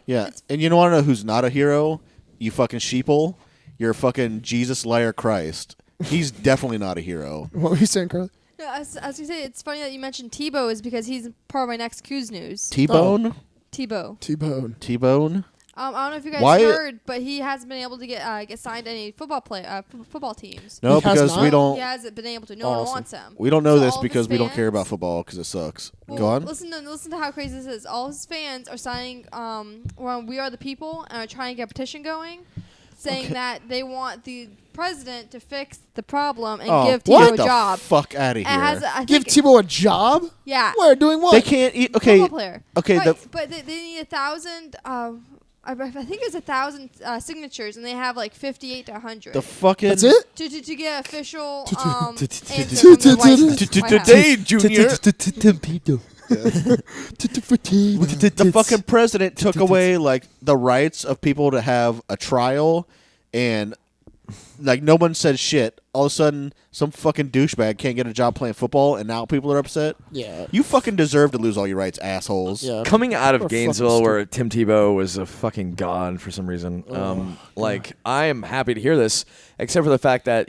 Yeah, and you want to know who's not a hero? You fucking sheeple. You're a fucking Jesus, liar, Christ. He's definitely not a hero. What were you saying, Carly? Yeah, as you say, it's funny that you mentioned Tebow is because he's part of my next Q's news. T-Bone? Tebow. T-Bone? I don't know if you guys heard, but he hasn't been able to get signed to any football teams. No, because we don't. He hasn't been able to. No one wants him. We don't know So this all because his we don't fans- care about football because it sucks. Well, Go on. Listen to how crazy this is. All his fans are signing We Are the People and are trying to get a petition going, saying that they want the president to fix the problem and give Tebow a job. Fuck out of here. Give Tebow a job? Yeah. Where? Doing what? They can't eat. Okay. Football player. Okay. Right, but they need 1,000. I think it's 1,000 signatures, and they have like 58 to 100. The fucking. That's it? To get official answer from the White House. Today, Junior. The fucking president took away like the rights of people to have a trial, and like no one said shit. All of a sudden, some fucking douchebag can't get a job playing football, and now people are upset. Yeah. You fucking deserve to lose all your rights, assholes. Yeah. Coming out of We're Gainesville, where Tim Tebow was a fucking god for some reason, I am happy to hear this, except for the fact that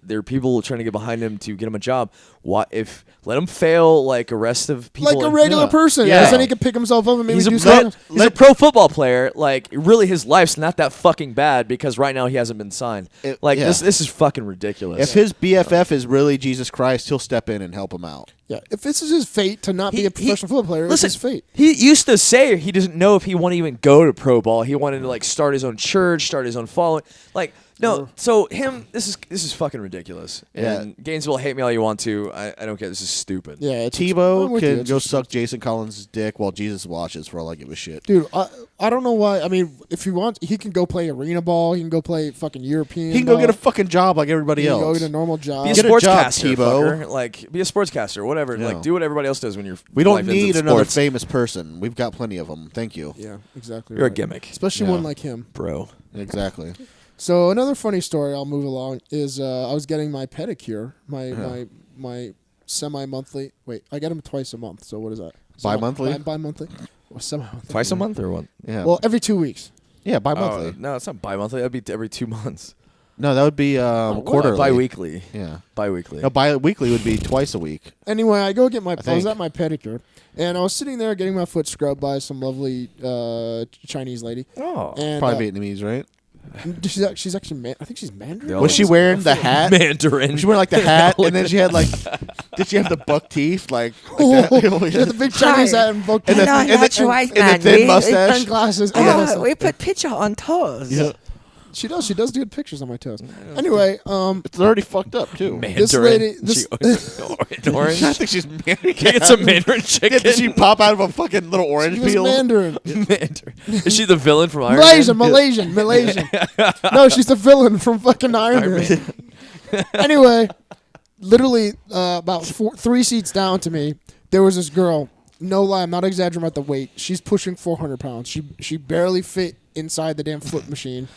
there are people trying to get behind him to get him a job. Let him fail like the rest of people, like a regular person. Yeah. Because then he can pick himself up and maybe do he's something. a pro football player. Like, really, his life's not that fucking bad because right now he hasn't been signed. This is fucking ridiculous. If his BFF is really Jesus Christ, he'll step in and help him out. Yeah. If this is his fate to not be a professional football player, it's his fate. He used to say he doesn't know if he wanted to even go to pro ball. He wanted to like start his own church, start his own following. Like, no, so this is fucking ridiculous. And Gainesville, hate me all you want to. I don't care. This is stupid. Yeah, Tebow can go suck Jason Collins' dick while Jesus watches for all I give a shit. Dude, I don't know why. I mean, if he wants, he can go play arena ball. He can go play fucking European He can ball. go get a fucking job like everybody else. He can go get a normal job. Be a Get a job, sportscaster, Tebow. fucker. Like, be a sportscaster, whatever. Yeah. Like, do what everybody else does when you're. We don't life ends need in another sports. famous person. We've got plenty of them. Thank you. Yeah, exactly. You're a right. gimmick, Especially one like him. bro. Exactly. So another funny story, I'll move along, is I was getting my pedicure, my semi-monthly. Wait, I get them twice a month. So what is that? Bi-monthly? Bi-monthly. Or semi-monthly. Twice a month or what? Yeah. Well, every 2 weeks. Yeah, bi-monthly. No, it's not bi-monthly. That'd be every 2 months. No, that would be quarterly. Bi-weekly. Yeah. Bi-weekly. No, bi-weekly would be twice a week. Anyway, I go get I was think. at my pedicure, and I was sitting there getting my foot scrubbed by some lovely Chinese lady. Oh. And, Probably Vietnamese, right? she's actually I think she's Mandarin. Was she wearing the hat? Mandarin. Was she wearing like the hat, and then she had like, did she have the buck teeth like that? She had the big Chinese hat and book And the- No, and not the- your white and the man. thin We- mustache. sunglasses. Oh, we put picture on toes. Yeah. She does do good pictures on my toes. Anyway, It's already fucked up too. Mandarin. This lady- Orange. I think she's Mandarin. Can I get some Mandarin chicken? Yeah, did she pop out of a fucking little orange she was peel? Mandarin. Mandarin. Is she the villain from Iron Malaysian. No, she's the villain from fucking Iron Man. Anyway, literally about 3 seats down to me, there was this girl. No lie, I'm not exaggerating about the weight. She's pushing 400 pounds. She barely fit inside the damn foot machine.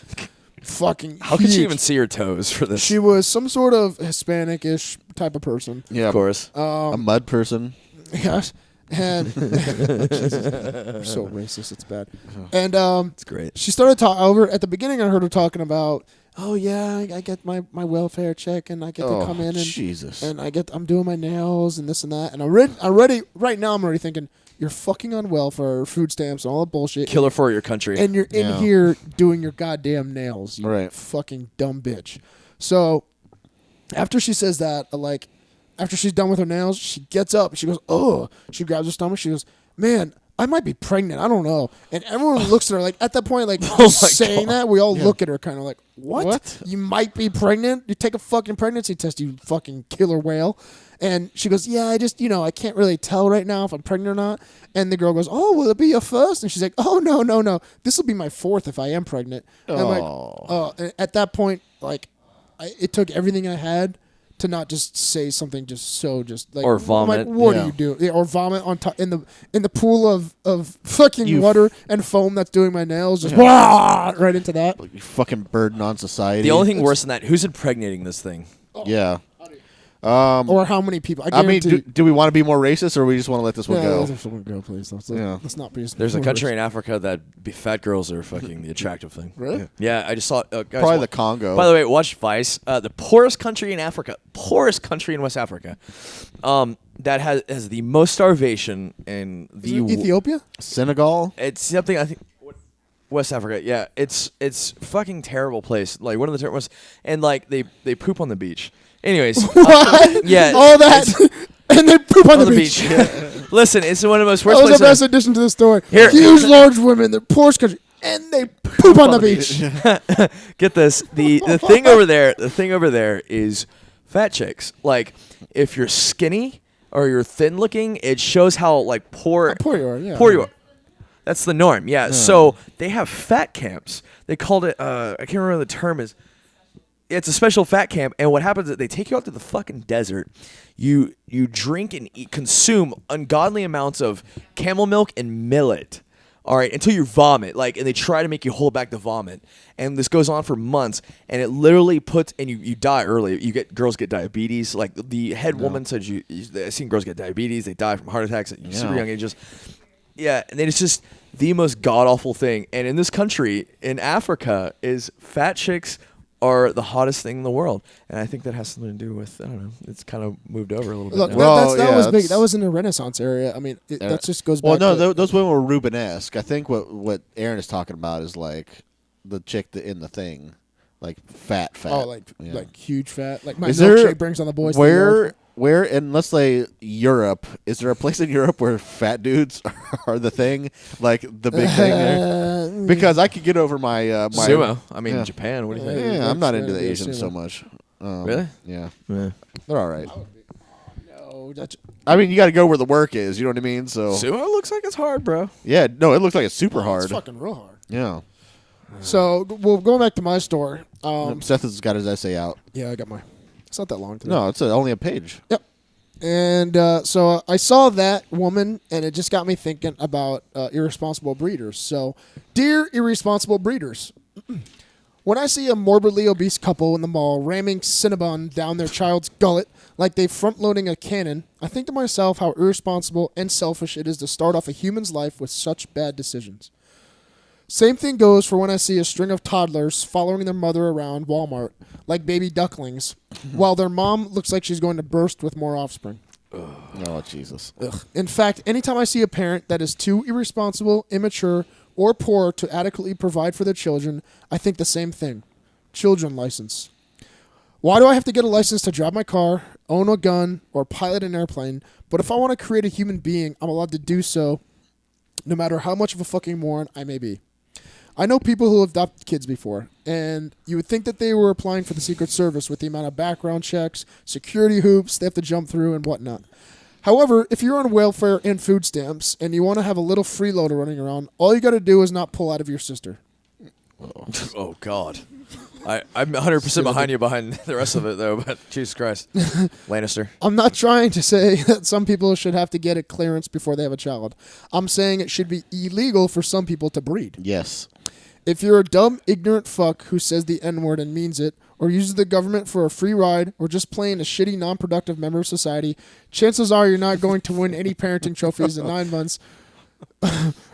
fucking How could she even see her toes for this? She was some sort of Hispanic-ish type of person. Yeah, of course. A mud person. Yes. And Jesus, so racist, it's bad. And it's great. She started talking over at the beginning. I heard her talking about, oh yeah, I get my welfare check, and I get to come in and Jesus, and I'm doing my nails and this and that. And right now I'm already thinking, you're fucking on welfare, food stamps, and all that bullshit. Killer for your country. And you're in here doing your goddamn nails, you right? Fucking dumb bitch. So after she says that, after she's done with her nails, she gets up and she goes, oh. She grabs her stomach. She goes, man, I might be pregnant. I don't know. And everyone looks at her like, at that point, like, saying that, we all look at her kind of like, what? You might be pregnant? You take a fucking pregnancy test, you fucking killer whale. And she goes, yeah, I just, I can't really tell right now if I'm pregnant or not. And the girl goes, oh, will it be your first? And she's like, oh, no. This will be my fourth if I am pregnant. And I'm like, oh. And at that point, like, it took everything I had to not just say something or vomit. I'm like, what are you doing? Yeah, or vomit on top in the pool of fucking water and foam that's doing my nails. Just right into that. Like, you fucking burden on society. The only thing worse than that, who's impregnating this thing? Yeah. Or how many people? I mean, do we want to be more racist, or we just want to let this one go? Let this one go, please. Let's not be. There's a country in Africa that fat girls are fucking the attractive thing. Really? Yeah, I just saw. Guys, probably the Congo. By the way, watch Vice. The poorest country in Africa, poorest country in West Africa, that has the most starvation in the Ethiopia, Senegal. It's something I think. West Africa, yeah, it's fucking terrible place. Like one of the terrible, and like they poop on the beach. Anyways, what? Yeah, all that, and they poop on the beach. Listen, it's one of the most worst places. places. That was the best addition to the story. Here. Huge, large women, the poorest country, and they poop on the beach. Get this: the thing over there, is fat chicks. Like, if you're skinny or you're thin looking, it shows how like poor you are. Yeah, poor you are. That's the norm. Yeah. So they have fat camps. They called it. I can't remember what the term is. It's a special fat camp, and what happens is they take you out to the fucking desert. You drink and consume ungodly amounts of camel milk and millet, all right, until you vomit. Like, and they try to make you hold back the vomit, and this goes on for months. And it literally puts, and you die early. Girls get diabetes. Like the head woman said, I've seen girls get diabetes. They die from heart attacks at super young ages. Yeah, and then it's just the most god awful thing. And in this country, in Africa, is fat chicks are the hottest thing in the world, and I think that has something to do with, I don't know, it's kind of moved over a little bit. Look, that was big. That was in the Renaissance area. I mean, that just goes back. Well, no, those women were Rubenesque. I think what Aaron is talking about is like the chick in the thing, like fat. Oh, like huge fat. Like my milkshake brings on the boys. Where in, let's say, Europe, is there a place in Europe where fat dudes are the thing, like the big thing there? Because I could get over my sumo. I mean, Japan. What do you think? Yeah, I'm not into the Asians so much. Really? Yeah, they're all right. No, I mean, you got to go where the work is. You know what I mean? So sumo looks like it's hard, bro. Yeah, no, it looks like it's super hard. It's fucking real hard. Yeah. So, well, going back to my story. Seth has got his essay out. Yeah, I got mine. It's not that long today. No, it's only a page. Yep. And so I saw that woman, and it just got me thinking about irresponsible breeders. So, dear irresponsible breeders, when I see a morbidly obese couple in the mall ramming Cinnabon down their child's gullet like they front-loading a cannon, I think to myself how irresponsible and selfish it is to start off a human's life with such bad decisions. Same thing goes for when I see a string of toddlers following their mother around Walmart like baby ducklings, while their mom looks like she's going to burst with more offspring. Oh, Jesus. Ugh. In fact, anytime I see a parent that is too irresponsible, immature, or poor to adequately provide for their children, I think the same thing. Children license. Why do I have to get a license to drive my car, own a gun, or pilot an airplane? But if I want to create a human being, I'm allowed to do so, no matter how much of a fucking moron I may be. I know people who have adopted kids before, and you would think that they were applying for the Secret Service with the amount of background checks, security hoops they have to jump through, and whatnot. However, if you're on welfare and food stamps, and you want to have a little freeloader running around, all you got to do is not pull out of your sister. Oh, God. I'm 100% behind you behind the rest of it, though, but Jesus Christ. Lannister. I'm not trying to say that some people should have to get a clearance before they have a child. I'm saying it should be illegal for some people to breed. Yes. If you're a dumb, ignorant fuck who says the N-word and means it, or uses the government for a free ride, or just plain a shitty, non-productive member of society, chances are you're not going to win any parenting trophies in 9 months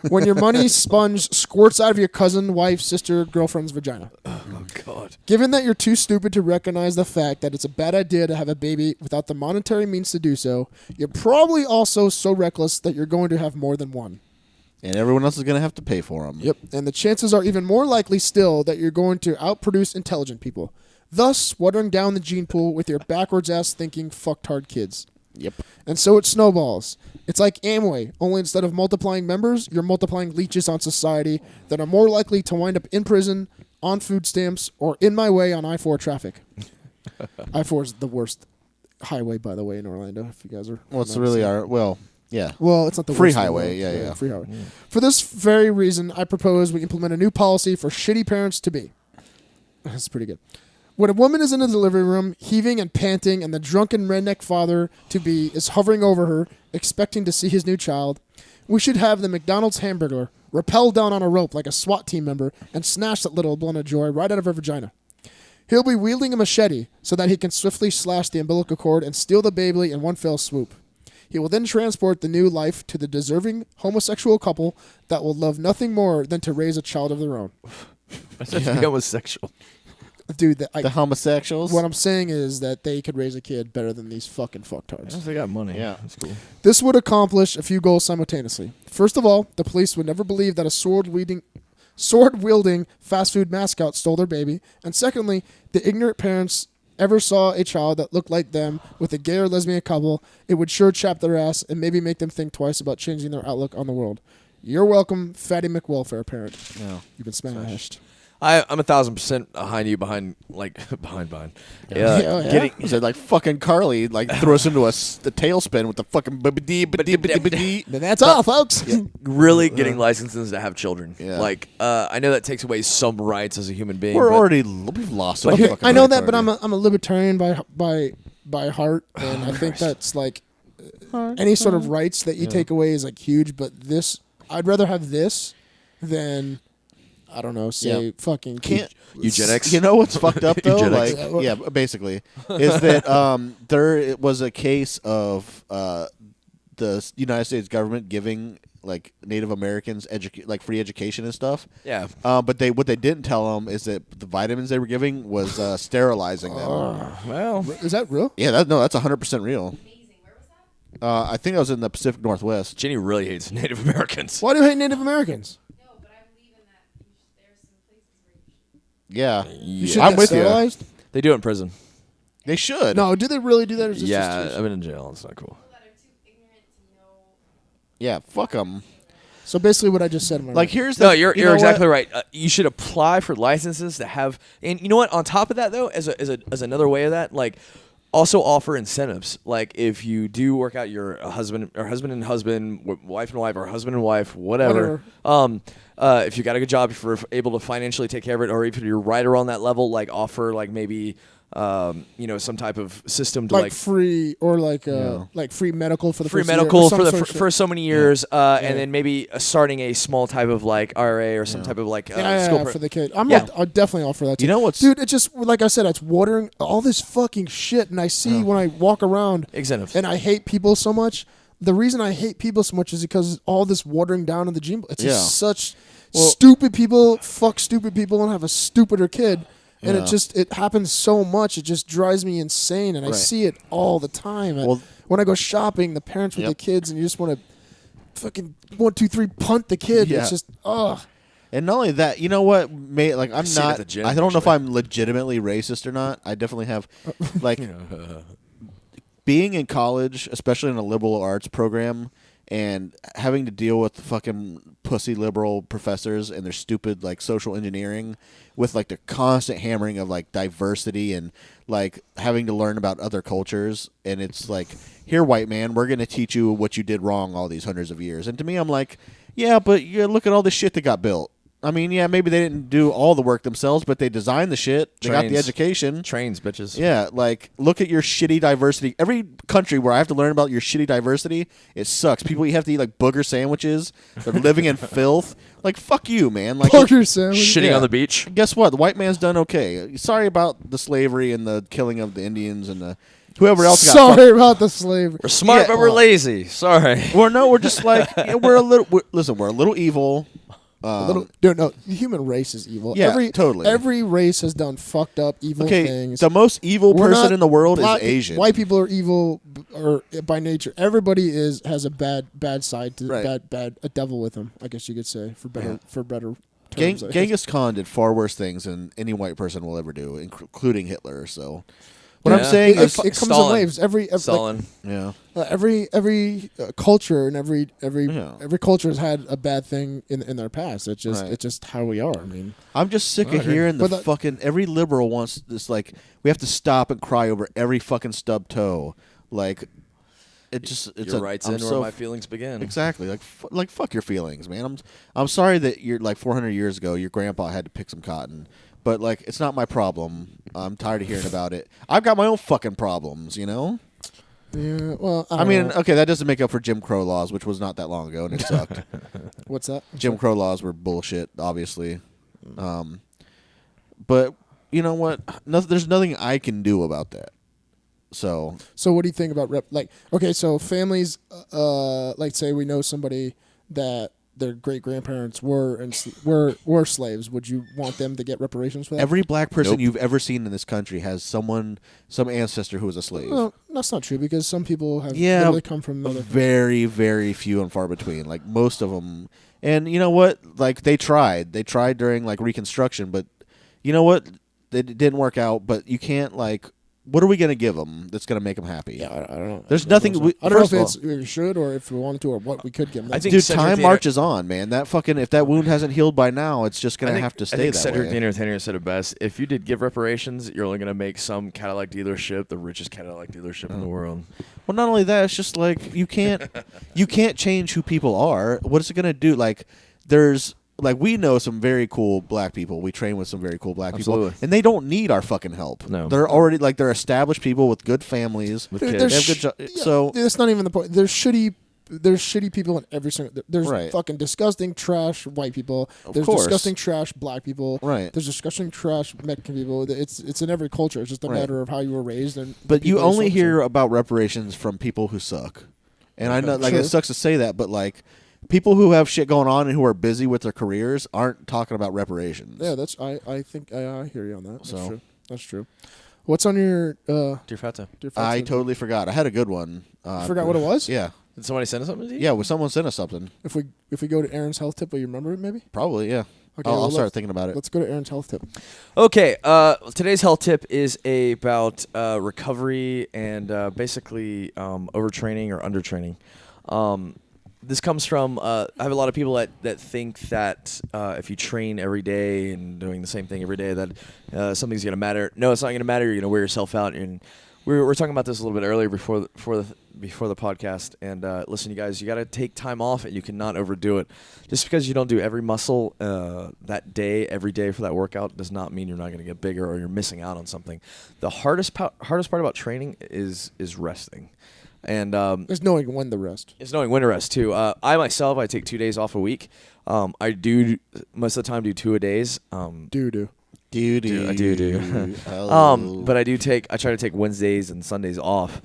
when your money sponge squirts out of your cousin, wife, sister, girlfriend's vagina. Oh, God. Given that you're too stupid to recognize the fact that it's a bad idea to have a baby without the monetary means to do so, you're probably also so reckless that you're going to have more than one. And everyone else is going to have to pay for them. Yep. And the chances are even more likely still that you're going to outproduce intelligent people, thus watering down the gene pool with your backwards-ass thinking fucktard kids. Yep. And so it snowballs. It's like Amway, only instead of multiplying members, you're multiplying leeches on society that are more likely to wind up in prison, on food stamps, or in my way on I-4 traffic. I-4 is the worst highway, by the way, in Orlando, if you guys are... Well, it's really our... Well... Yeah. Well, it's not the free worst highway. Yeah. Free highway. Yeah. For this very reason, I propose we implement a new policy for shitty parents to be. That's pretty good. When a woman is in the delivery room, heaving and panting, and the drunken redneck father-to-be is hovering over her, expecting to see his new child, we should have the McDonald's hamburger rappel down on a rope like a SWAT team member and snatch that little blunt of joy right out of her vagina. He'll be wielding a machete so that he can swiftly slash the umbilical cord and steal the baby in one fell swoop. He will then transport the new life to the deserving homosexual couple that will love nothing more than to raise a child of their own. I said to be homosexual. Dude, the homosexuals? What I'm saying is that they could raise a kid better than these fucking fucktards. They got money. Yeah. That's cool. This would accomplish a few goals simultaneously. First of all, the police would never believe that a sword-wielding fast food mascot stole their baby. And secondly, the ignorant parents ever saw a child that looked like them with a gay or lesbian couple, it would sure chap their ass and maybe make them think twice about changing their outlook on the world. You're welcome, Fatty McWelfare parent. Yeah. You've been smashed. I'm 1,000% behind you. Behind. Yeah. Getting. He said, like, fucking Carly, like, throw us into the tailspin with the fucking... Then that's all, folks. Really getting licenses to have children. Yeah. Like, I know that takes away some rights as a human being. We've lost some fucking I know rights that, but already. I'm a libertarian by heart, and I think that's like any sort of rights that you take away is like huge. But this, I'd rather have this than I don't know, say fucking eugenics. You know what's fucked up though? Eugenics. Like, basically, is that there was a case of the United States government giving like Native Americans like free education and stuff. Yeah. But what they didn't tell them is that the vitamins they were giving was sterilizing them. Well, is that real? Yeah, that's 100% real. I think I was in the Pacific Northwest. Ginny really hates Native Americans. Why do you hate Native Americans? No, but I believe in that. There's some places where you should. Yeah, I'm with you. Sterilized? They do it in prison. They should. No, do they really do that? Or is this Yeah, just I've been in jail. It's not cool. People that are too ignorant to know. Yeah, fuck them. so basically what I just said. Am I Like right? here's the. No, you're you know exactly what? right. You should apply for licenses to have, and you know what? On top of that, though, as another way of that, like, also offer incentives. Like, if you do work out, you're a husband and husband, wife and wife, or husband and wife, whatever. If you got a good job, if you're able to financially take care of it, or if you're right around that level, like offer like maybe. Some type of system to like free or like free medical for the free first year, medical or some for sort of shit. for so many years, and then maybe starting a small type of like IRA or some type of like school for the kid. I'll definitely offer that. You know what's- dude? It's just like I said. It's watering all this fucking shit, and I see when I walk around, incentives. and I hate people so much. The reason I hate people so much is because all this watering down of the gene. It's just such stupid people. Fuck stupid people and have a stupider kid. And it happens so much. It just drives me insane, and I see it all the time. When I go shopping, the parents with the kids, and you just want to fucking 1, 2, 3 punt the kid. Yeah. It's just And not only that, you know what? I'm seen it not. at the gym, I don't know if actually. I'm legitimately racist or not. I definitely have, like, being in college, especially in a liberal arts program, and having to deal with fucking pussy liberal professors and their stupid like social engineering, with like the constant hammering of like diversity and like having to learn about other cultures, and it's like, here, white man, we're gonna teach you what you did wrong all these hundreds of years. And to me, I'm like, yeah, but look at all the shit that got built. I mean, yeah, maybe they didn't do all the work themselves, but they designed the shit. They got the education. Trains, bitches. Yeah, like, look at your shitty diversity. Every country where I have to learn about your shitty diversity, it sucks. People, you have to eat, like, booger sandwiches. They're living in filth. Like, fuck you, man. Like, Booger sandwich. Shitting on the beach. Guess what? The white man's done okay. Sorry about the slavery and the killing of the Indians and the whoever else got Sorry about the slavery. We're smart, Yeah, but we're lazy. Sorry. we're just like, yeah, we're a little evil. No, the human race is evil. Yeah, totally. Every race has done fucked up evil things. The most evil person in the world is Asian. White people are evil or by nature. Everybody has a bad side to a devil with them. I guess you could say for better terms. Genghis Khan did far worse things than any white person will ever do, including Hitler. So. What I'm saying is, it comes in waves. Every Stalin. Every culture and every culture has had a bad thing in their past. It's just how we are. I mean, I'm just sick of hearing fucking every liberal wants this. Like, we have to stop and cry over every fucking stub toe. Like, Your rights end where my feelings begin. Exactly. Like fuck your feelings, man. I'm sorry that you're like 400 years ago your grandpa had to pick some cotton. But, like, it's not my problem. I'm tired of hearing about it. I've got my own fucking problems, you know? Yeah, well, I mean, okay, that doesn't make up for Jim Crow laws, which was not that long ago, and it sucked. What's that? Jim Crow laws were bullshit, obviously. But, you know what? There's nothing I can do about that. So what do you think about so families, like, say we know somebody that their great-grandparents were slaves. Would you want them to get reparations for that? Every black person you've ever seen in this country has some ancestor who was a slave. Well, that's not true because some people have literally come from another. Very, very few and far between. Like, most of them. And you know what? Like, they tried. They tried during, like, Reconstruction, but you know what? It didn't work out, but you can't, like... What are we going to give them that's going to make them happy? Yeah, I don't know. There's nothing... I don't know if we should or if we wanted to or what we could give them. I think Dude, time marches on, man. That fucking... If that wound hasn't healed by now, it's just going to have to stay that way. I think Cedric the Entertainer said it best. If you did give reparations, you're only going to make some Cadillac dealership the richest Cadillac dealership in the world. Well, not only that, it's just like, you can't change who people are. What is it going to do? Like, there's... Like, we know some very cool black people. We train with some very cool black people. And they don't need our fucking help. No. They're already, like, they're established people with good families. With kids. They have good so... That's not even the point. There's shitty people in every single... There's fucking disgusting trash white people. There's disgusting trash black people. Right. There's disgusting trash Mexican people. It's in every culture. It's just a matter of how you were raised. But you only hear about reparations from people who suck. And I know, like, it sucks to say that, but, like... People who have shit going on and who are busy with their careers aren't talking about reparations. Yeah, I think I hear you on that. That's true. What's on your Dear Fatso? I totally forgot. I had a good one. You forgot what it was? Yeah. Did somebody send us something to you? Yeah, someone sent us something. If we go to Aaron's health tip, will you remember it maybe? Probably, yeah. Okay, I'll start thinking about it. Let's go to Aaron's health tip. Okay, today's health tip is about recovery and basically overtraining or undertraining. This comes from I have a lot of people that think that if you train every day and doing the same thing every day that something's going to matter. No, it's not going to matter. You're going to wear yourself out. And we were talking about this a little bit earlier before the podcast. And listen, you guys, you got to take time off and you cannot overdo it. Just because you don't do every muscle that day, every day for that workout does not mean you're not going to get bigger or you're missing out on something. The hardest part about training is resting. And it's knowing when to rest. It's knowing when to rest too. I myself, I take 2 days off a week. I do most of the time do 2 a days. Do. But I try to take Wednesdays and Sundays off.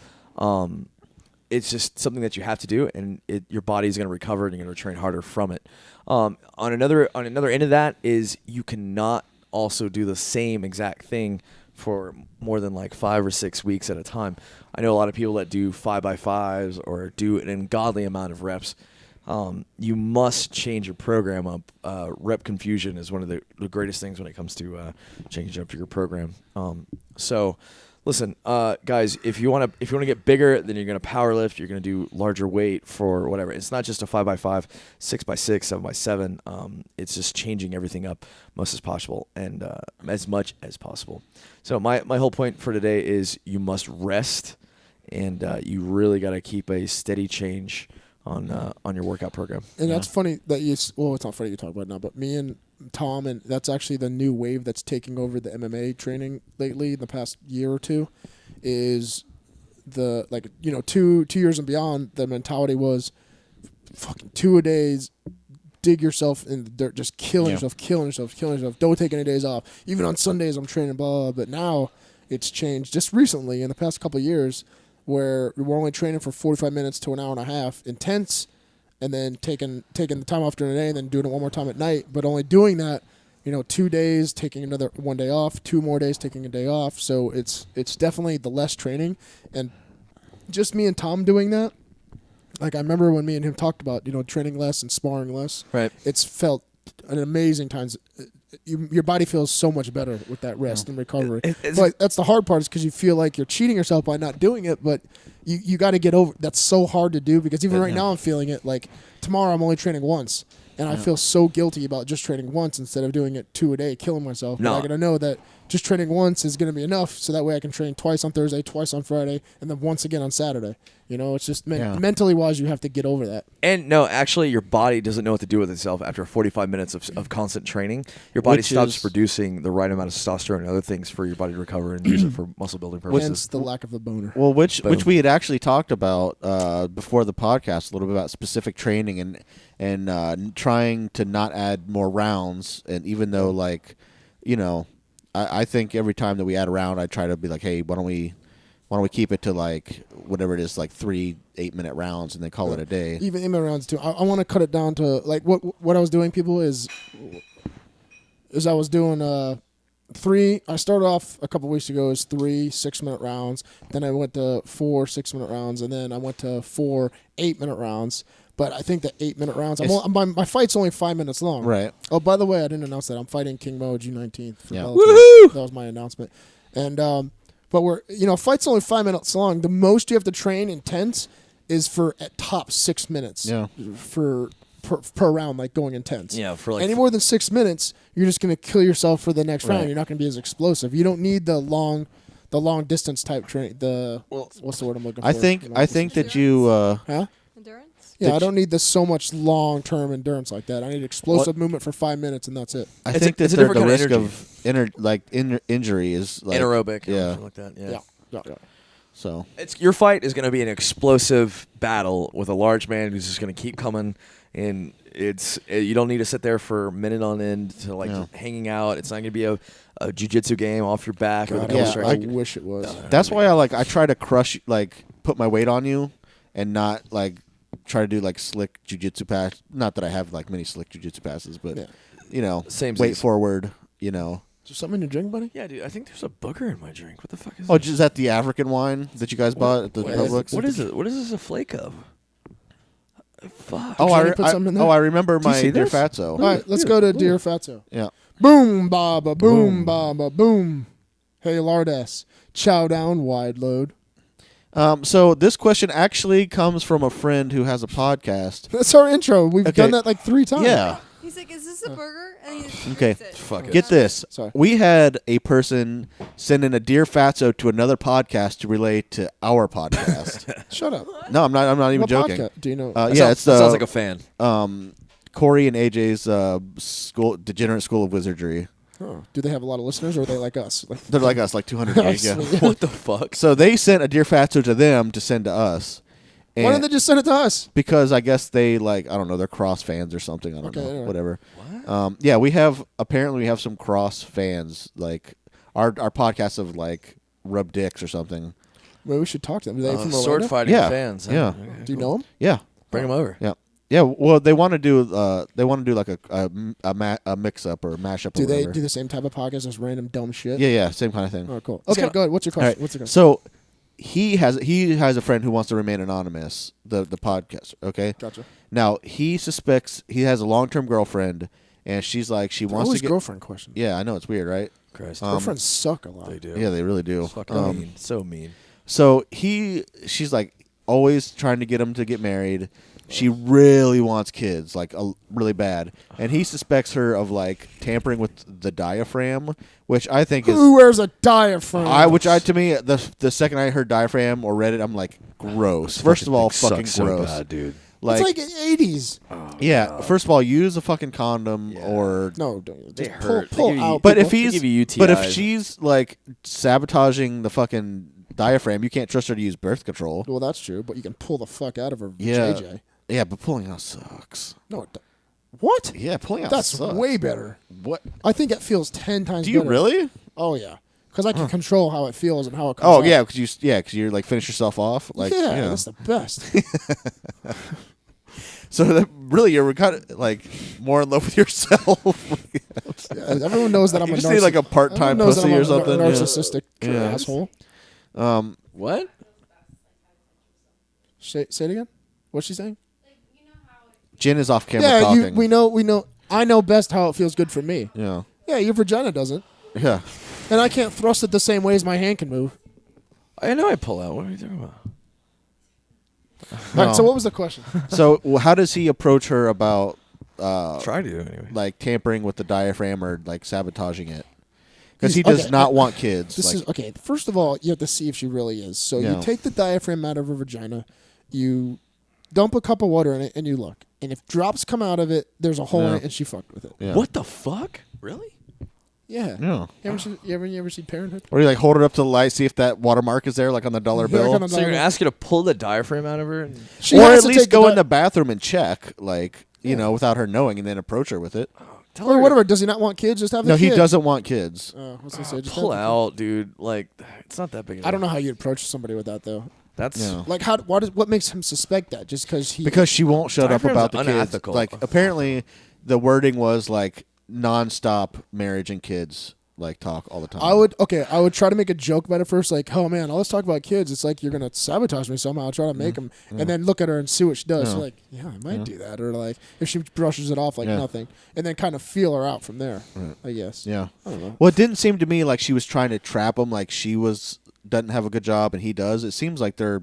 It's just something that you have to do, and your body's going to recover, and you're going to train harder from it. On another end of that is you cannot also do the same exact thing for more than like 5 or 6 weeks at a time. I know a lot of people that do 5x5s or do an ungodly amount of reps. You must change your program up. Rep confusion is one of the greatest things when it comes to changing up your program. So listen, guys, if you want to get bigger, then you're going to power lift. You're going to do larger weight for whatever. It's not just a 5x5, 6x6, 7x7. It's just changing everything up most as possible and as much as possible. So my whole point for today is you must rest, and you really got to keep a steady change on your workout program. And that's funny that well, it's not funny you talk about it now, but me and Tom, and that's actually the new wave that's taking over the MMA training lately in the past year or two, is the 2 years and beyond. The mentality was fucking 2 a days. Dig yourself in the dirt, just killing yourself. Don't take any days off. Even on Sundays, I'm training, blah, blah. But now it's changed just recently in the past couple of years where we're only training for 45 minutes to an hour and a half, intense, and then taking the time off during the day and then doing it one more time at night. But only doing that, 2 days, taking another 1 day off, 2 more days, taking a day off. So it's definitely the less training. And just me and Tom doing that, like I remember when me and him talked about, training less and sparring less. Right. It's felt an amazing times. Your body feels so much better with that rest and recovery. But that's the hard part, is because you feel like you're cheating yourself by not doing it. But you got to get over. That's so hard to do, because even right now I'm feeling it. Like tomorrow I'm only training once, and I feel so guilty about just training once instead of doing it 2 a day, killing myself. But I got to know that just training once is going to be enough, so that way I can train twice on Thursday, twice on Friday, and then once again on Saturday. It's just mentally wise, you have to get over that. And no, actually, your body doesn't know what to do with itself after 45 minutes of constant training. Your body stops producing the right amount of testosterone and other things for your body to recover and use it for muscle building purposes. Hence the lack of the boner. Well, which we had actually talked about before the podcast a little bit about specific training and trying to not add more rounds. And even though, I think every time that we add a round, I try to be like, hey, why don't we keep it to whatever it is, 3 8-minute rounds, and then call it a day. Even 8-minute rounds too. I want to cut it down to what I was doing. People is I was doing 3. I started off a couple weeks ago as 3 6-minute rounds. Then I went to 4 6-minute rounds, and then I went to 4 8-minute rounds. But I think the 8-minute rounds. My fight's only 5 minutes long. Right. Oh, by the way, I didn't announce that. I'm fighting King Mo June 19th. For Bellator. Woohoo! That was my announcement. And but we're fight's only 5 minutes long. The most you have to train intense is for at top 6 minutes. Yeah. Per round, going intense. Yeah. For any more than 6 minutes, you're just gonna kill yourself for the next round. You're not gonna be as explosive. You don't need the long distance type train. What's the word I'm looking for? I think that you. Endurance? Yeah, I don't need so much long-term endurance like that. I need explosive movement for 5 minutes, and that's it. I think that the risk of injury is anaerobic. Yeah. Or something like that. Yeah. So your fight is going to be an explosive battle with a large man who's just going to keep coming, and you don't need to sit there for a minute on end to hanging out. It's not going to be a jiu-jitsu game off your back. God, I wish it was. That's why I try to crush, put my weight on you, and not try to do slick jiu-jitsu pass. Not that I have many slick jiu-jitsu passes, but Same weight forward. Is there something in your drink, buddy? Yeah, dude. I think there's a booger in my drink. What the fuck is? Oh, is that the African wine that you guys bought at the Publix? What is it? What is this a flake of? Fuck. I remember my see Dear this? Fatso. All right, let's go to Dear Fatso. Yeah. Boom, baba, boom, baba, boom. Hey, Lardass. Chow down, wide load. So this question actually comes from a friend who has a podcast. That's our intro. We've done that 3 times. Yeah. He's like, "Is this a burger?" And he Okay. drinks it. Fuck it. Get this. Sorry. We had a person send in a Dear Fatso to another podcast to relate to our podcast. Shut up. No, I'm not even What joking. podcast? Do you know? It's that sounds like a fan. Corey and AJ's Degenerate School of Wizardry. Oh, do they have a lot of listeners, or are they like us? They're like us, 200. Yeah. What the fuck? So they sent a Dear Fatso to them to send to us. Why didn't they just send it to us? Because I guess they I don't know, they're cross fans or something. I don't know. Anyway. Whatever. What? We have some cross fans. Our podcasts of rub dicks or something. Maybe we should talk to them. Are they from Sword Orlando? fighting fans. Yeah. Okay, Do you cool. know them? Yeah. Bring them over. Yeah. Yeah, well, they want to do a mix up or mash up. Do or they whatever. do the same type of podcast as random dumb shit? Yeah, same kind of thing. Oh, cool. Okay, go ahead. What's your question? All right. What's the question? So he has a friend who wants to remain anonymous. The podcast. Okay. Gotcha. Now he suspects he has a long-term girlfriend, and she's she wants to get girlfriend questions. Yeah, I know, it's weird, right? Christ. Girlfriends suck a lot. They do. Yeah, they really do. Fucking mean. So mean. So she's always trying to get him to get married. She really wants kids, really bad. And he suspects her of tampering with the diaphragm, which I think is Who wears a diaphragm? to me, the second I heard diaphragm or read it, I'm like, gross. First of all, fucking gross. So bad, dude. Like, it's like 80s. Yeah. First of all, use a fucking condom or No, don't. They Just hurt. pull They give you- out. But people. if give you UTIs. but if she's like sabotaging the fucking diaphragm, you can't trust her to use birth control. Well, that's true, but you can pull the fuck out of her Yeah. JJ. Yeah, but pulling out sucks. No, what? Yeah, pulling out That's sucks. way better. What? I think it feels 10 times Do you better. really? Oh, yeah. Because I can control how it feels and how it comes Oh out. yeah, because you're like finish yourself off. Like yeah, that's the best. So that really you're kind of like more in love with yourself. Yeah, everyone knows that I'm You a just need like a part-time everyone knows that pussy I'm or a something. narcissistic Yeah. asshole. What? Say it again. What's she saying? Jen is off camera Yeah, talking. we know. I know best how it feels good for me. Yeah. Yeah, your vagina doesn't, Yeah. and I can't thrust it the same way as my hand can move. I know I pull out. What are you talking about? All right, so what was the question? So how does he approach her about Try to anyway. like tampering with the diaphragm or like sabotaging it? Because he He's- does okay, not want kids. This Like, is okay. First of all, you have to see if she really is. So Yeah. you take the diaphragm out of her vagina, you dump a cup of water in it, and you look. And if drops come out of it, there's a hole in Yeah. it, and she fucked with it. yeah. What the fuck? Really? Yeah. Yeah. You ever see Parenthood? Or you like hold it up to the light, see if that watermark is there, like on the dollar Yeah, bill, like on So you're gonna ask her to pull the diaphragm out of her? And She or has at to least take go the in the bathroom and check, like without her knowing, and then approach her with it. tell or her whatever. Does he not want kids? Just have No, a kid. he doesn't want kids. Oh, what's he say? Just pull have a kid. out, dude. Like, it's not that big. I don't know how you approach somebody with that though. That's Yeah. Like, what makes him suspect that? Just because he? Because she won't shut up Diaphragm's about the kids. unethical. Like apparently, the wording was like nonstop marriage and kids like talk all the time. I would try to make a joke about it first, like, oh man, let's talk about kids. It's like you're gonna sabotage me somehow. I'll try to make them, and then look at her and see what she does. Yeah. So like, yeah, I might do that, or like if she brushes it off like Yeah. nothing, and then kind of feel her out from there. I guess. Yeah. I don't know. Well, it didn't seem to me like she was trying to trap him. Like she doesn't have a good job and he does. It seems like they're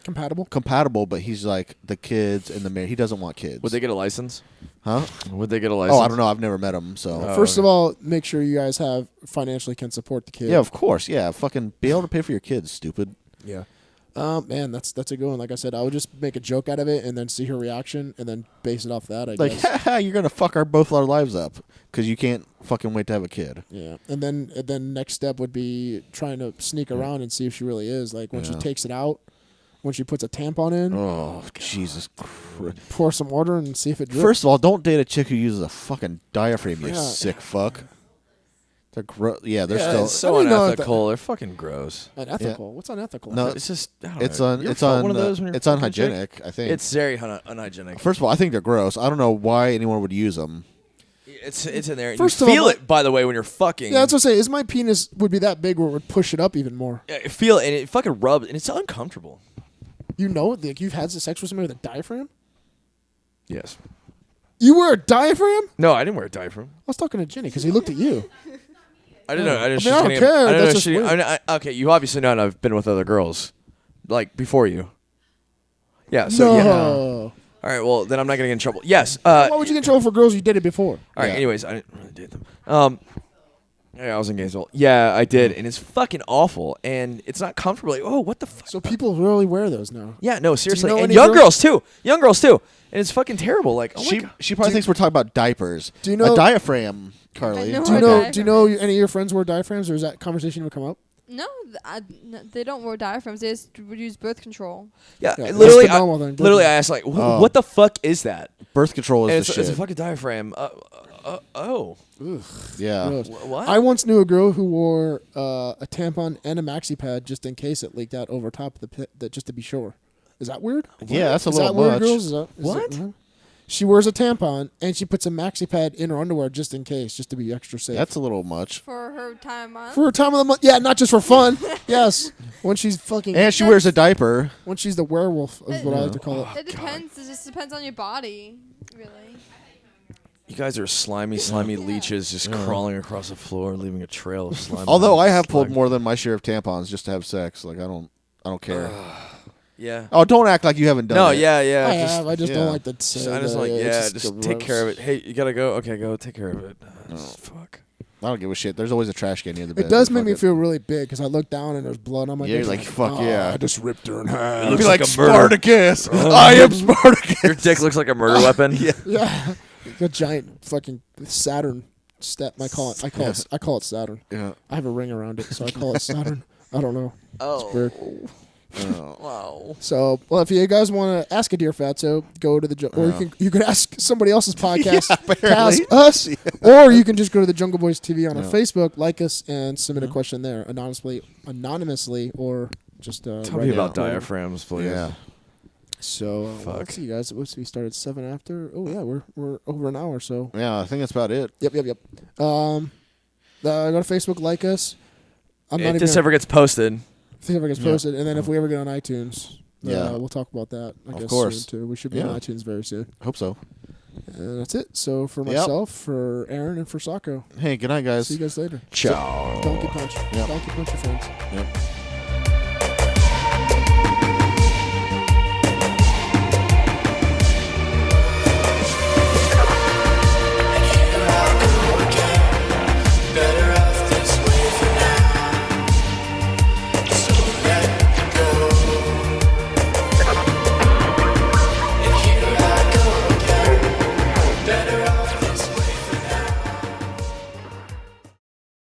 Compatible. compatible, but he's like the kids and the marriage. He doesn't want kids. Would they get a license? Huh? Would they get a license? Oh, I don't know. I've never met him. So Oh. First of all, make sure you guys have financially can support the kid. yeah, of course. Yeah, fucking be able to pay for your kids. Stupid. Yeah. Man, that's a good one. Like I said, I would just make a joke out of it and then see her reaction and then base it off that. I Like, guess. haha, you're gonna fuck both our lives up because you can't fucking wait to have a kid. Yeah, and then next step would be trying to sneak around and see if she really is. Like when she Yeah. takes it out, when she puts a tampon in, Oh, Jesus Christ. pour some water and see if it drips. First of all, don't date a chick who uses a fucking diaphragm. You Yeah. sick fuck. They're Yeah, they're Yeah, still. It's so I don't know if unethical. They're fucking gross. unethical. What's unethical? No, It's just I don't It's know. on. You ever It's felt on. one of those when you're It's fucking chick? unhygienic. I think. It's very unhygienic. First of all, I think they're gross. I don't know why anyone would use them. It's in there. First you of all, feel my- it, by the way, when you're fucking. Yeah, that's what I say. Is my penis would be that big where it would push it up even more? Yeah, you feel it, and it fucking rubs, and it's uncomfortable. You know, like you've had sex with somebody with a diaphragm. Yes. You wear a diaphragm? No, I didn't wear a diaphragm. I was talking to Jenny because he looked at you. I didn't know. I didn't. I mean, I don't care. That's just weird. Okay, you obviously know I've been with other girls, like before you. Yeah. So yeah. No. All right. Well, then I'm not gonna get in trouble. Yes. Why would you get in trouble for girls you dated before? All right. Yeah. Anyways, I didn't really date them. Yeah, I was in Gainesville. Yeah, I did, and it's fucking awful, and it's not comfortable. Like, oh, what the fuck? So people really wear those now. Yeah, no, seriously, know and any young girls- girls too, and it's fucking terrible. Like, oh my She God. she probably thinks we're talking about diapers. Do you know- a diaphragm, Carly? I know. Do you Or know? diaphragm. Do you know any of your friends wear diaphragms, or is that conversation ever come up? No, they don't wear diaphragms. They just use birth control. Yeah, Yeah, literally, that's the normal thing. literally, I asked like, Oh. what the fuck is that? Birth control And is the it's a shit. fucking diaphragm. Oh, Yeah. Gross. what? I once knew a girl who wore a tampon and a maxi pad just in case it leaked out over top of the pit, just to be sure. Is that weird? Yeah, that's a Is little that weird, much. girls? What? She wears a tampon and she puts a maxi pad in her underwear just in case, just to be extra safe. That's a little much. For her time on. for a time of the month. Yeah, not just for fun. Yes, when she's fucking. And she wears a diaper. when she's the werewolf is what I like to call it. It depends. It just depends on your body, really. You guys are slimy leeches just crawling across the floor, leaving a trail of slime. Although I have Slime. pulled more than my share of tampons just to have sex. Like I don't care. Yeah. Oh, don't act like you haven't done No, it. yeah. I Just, have. I just yeah. don't like to say I just that. like, It's yeah, just take gross. care of it. Hey, you gotta go. Okay, go take care of it. Fuck. I don't give a shit. There's always a trash can near the bed. It does make me feel really big because I look down and there's blood on my Yeah, dick. you're like, fuck yeah. I just ripped her in half. It looks be like like a murder. Spartacus. I am Spartacus. Your dick looks like a murder weapon. Yeah. Yeah, a giant fucking Saturn step. I call it Saturn. Yeah. I have a ring around it, so I call it Saturn. I don't know. It's weird. Oh. Wow. So, well, if you guys want to ask a Dear Fatso, go to the or you can ask somebody else's podcast to ask us, or you can just go to the Jungle Boys TV on our Facebook, like us, and submit a question there anonymously, or just Tell me about diaphragms, please. Yeah. So, let's see, guys. We started 7 after. Oh yeah, we're over an hour. So Yeah, I think that's about it. Yep. Go to Facebook, like us. If this ever gets posted. If it ever gets posted, and then if we ever get on iTunes, we'll talk about that. I guess course. soon too. We should be on iTunes very soon. Hope so. And that's it. So for myself, for Aaron, and for Sacco. Hey, good night, guys. See you guys later. Ciao. Donkey Punch. Yep. Donkey Punch your friends. Yep.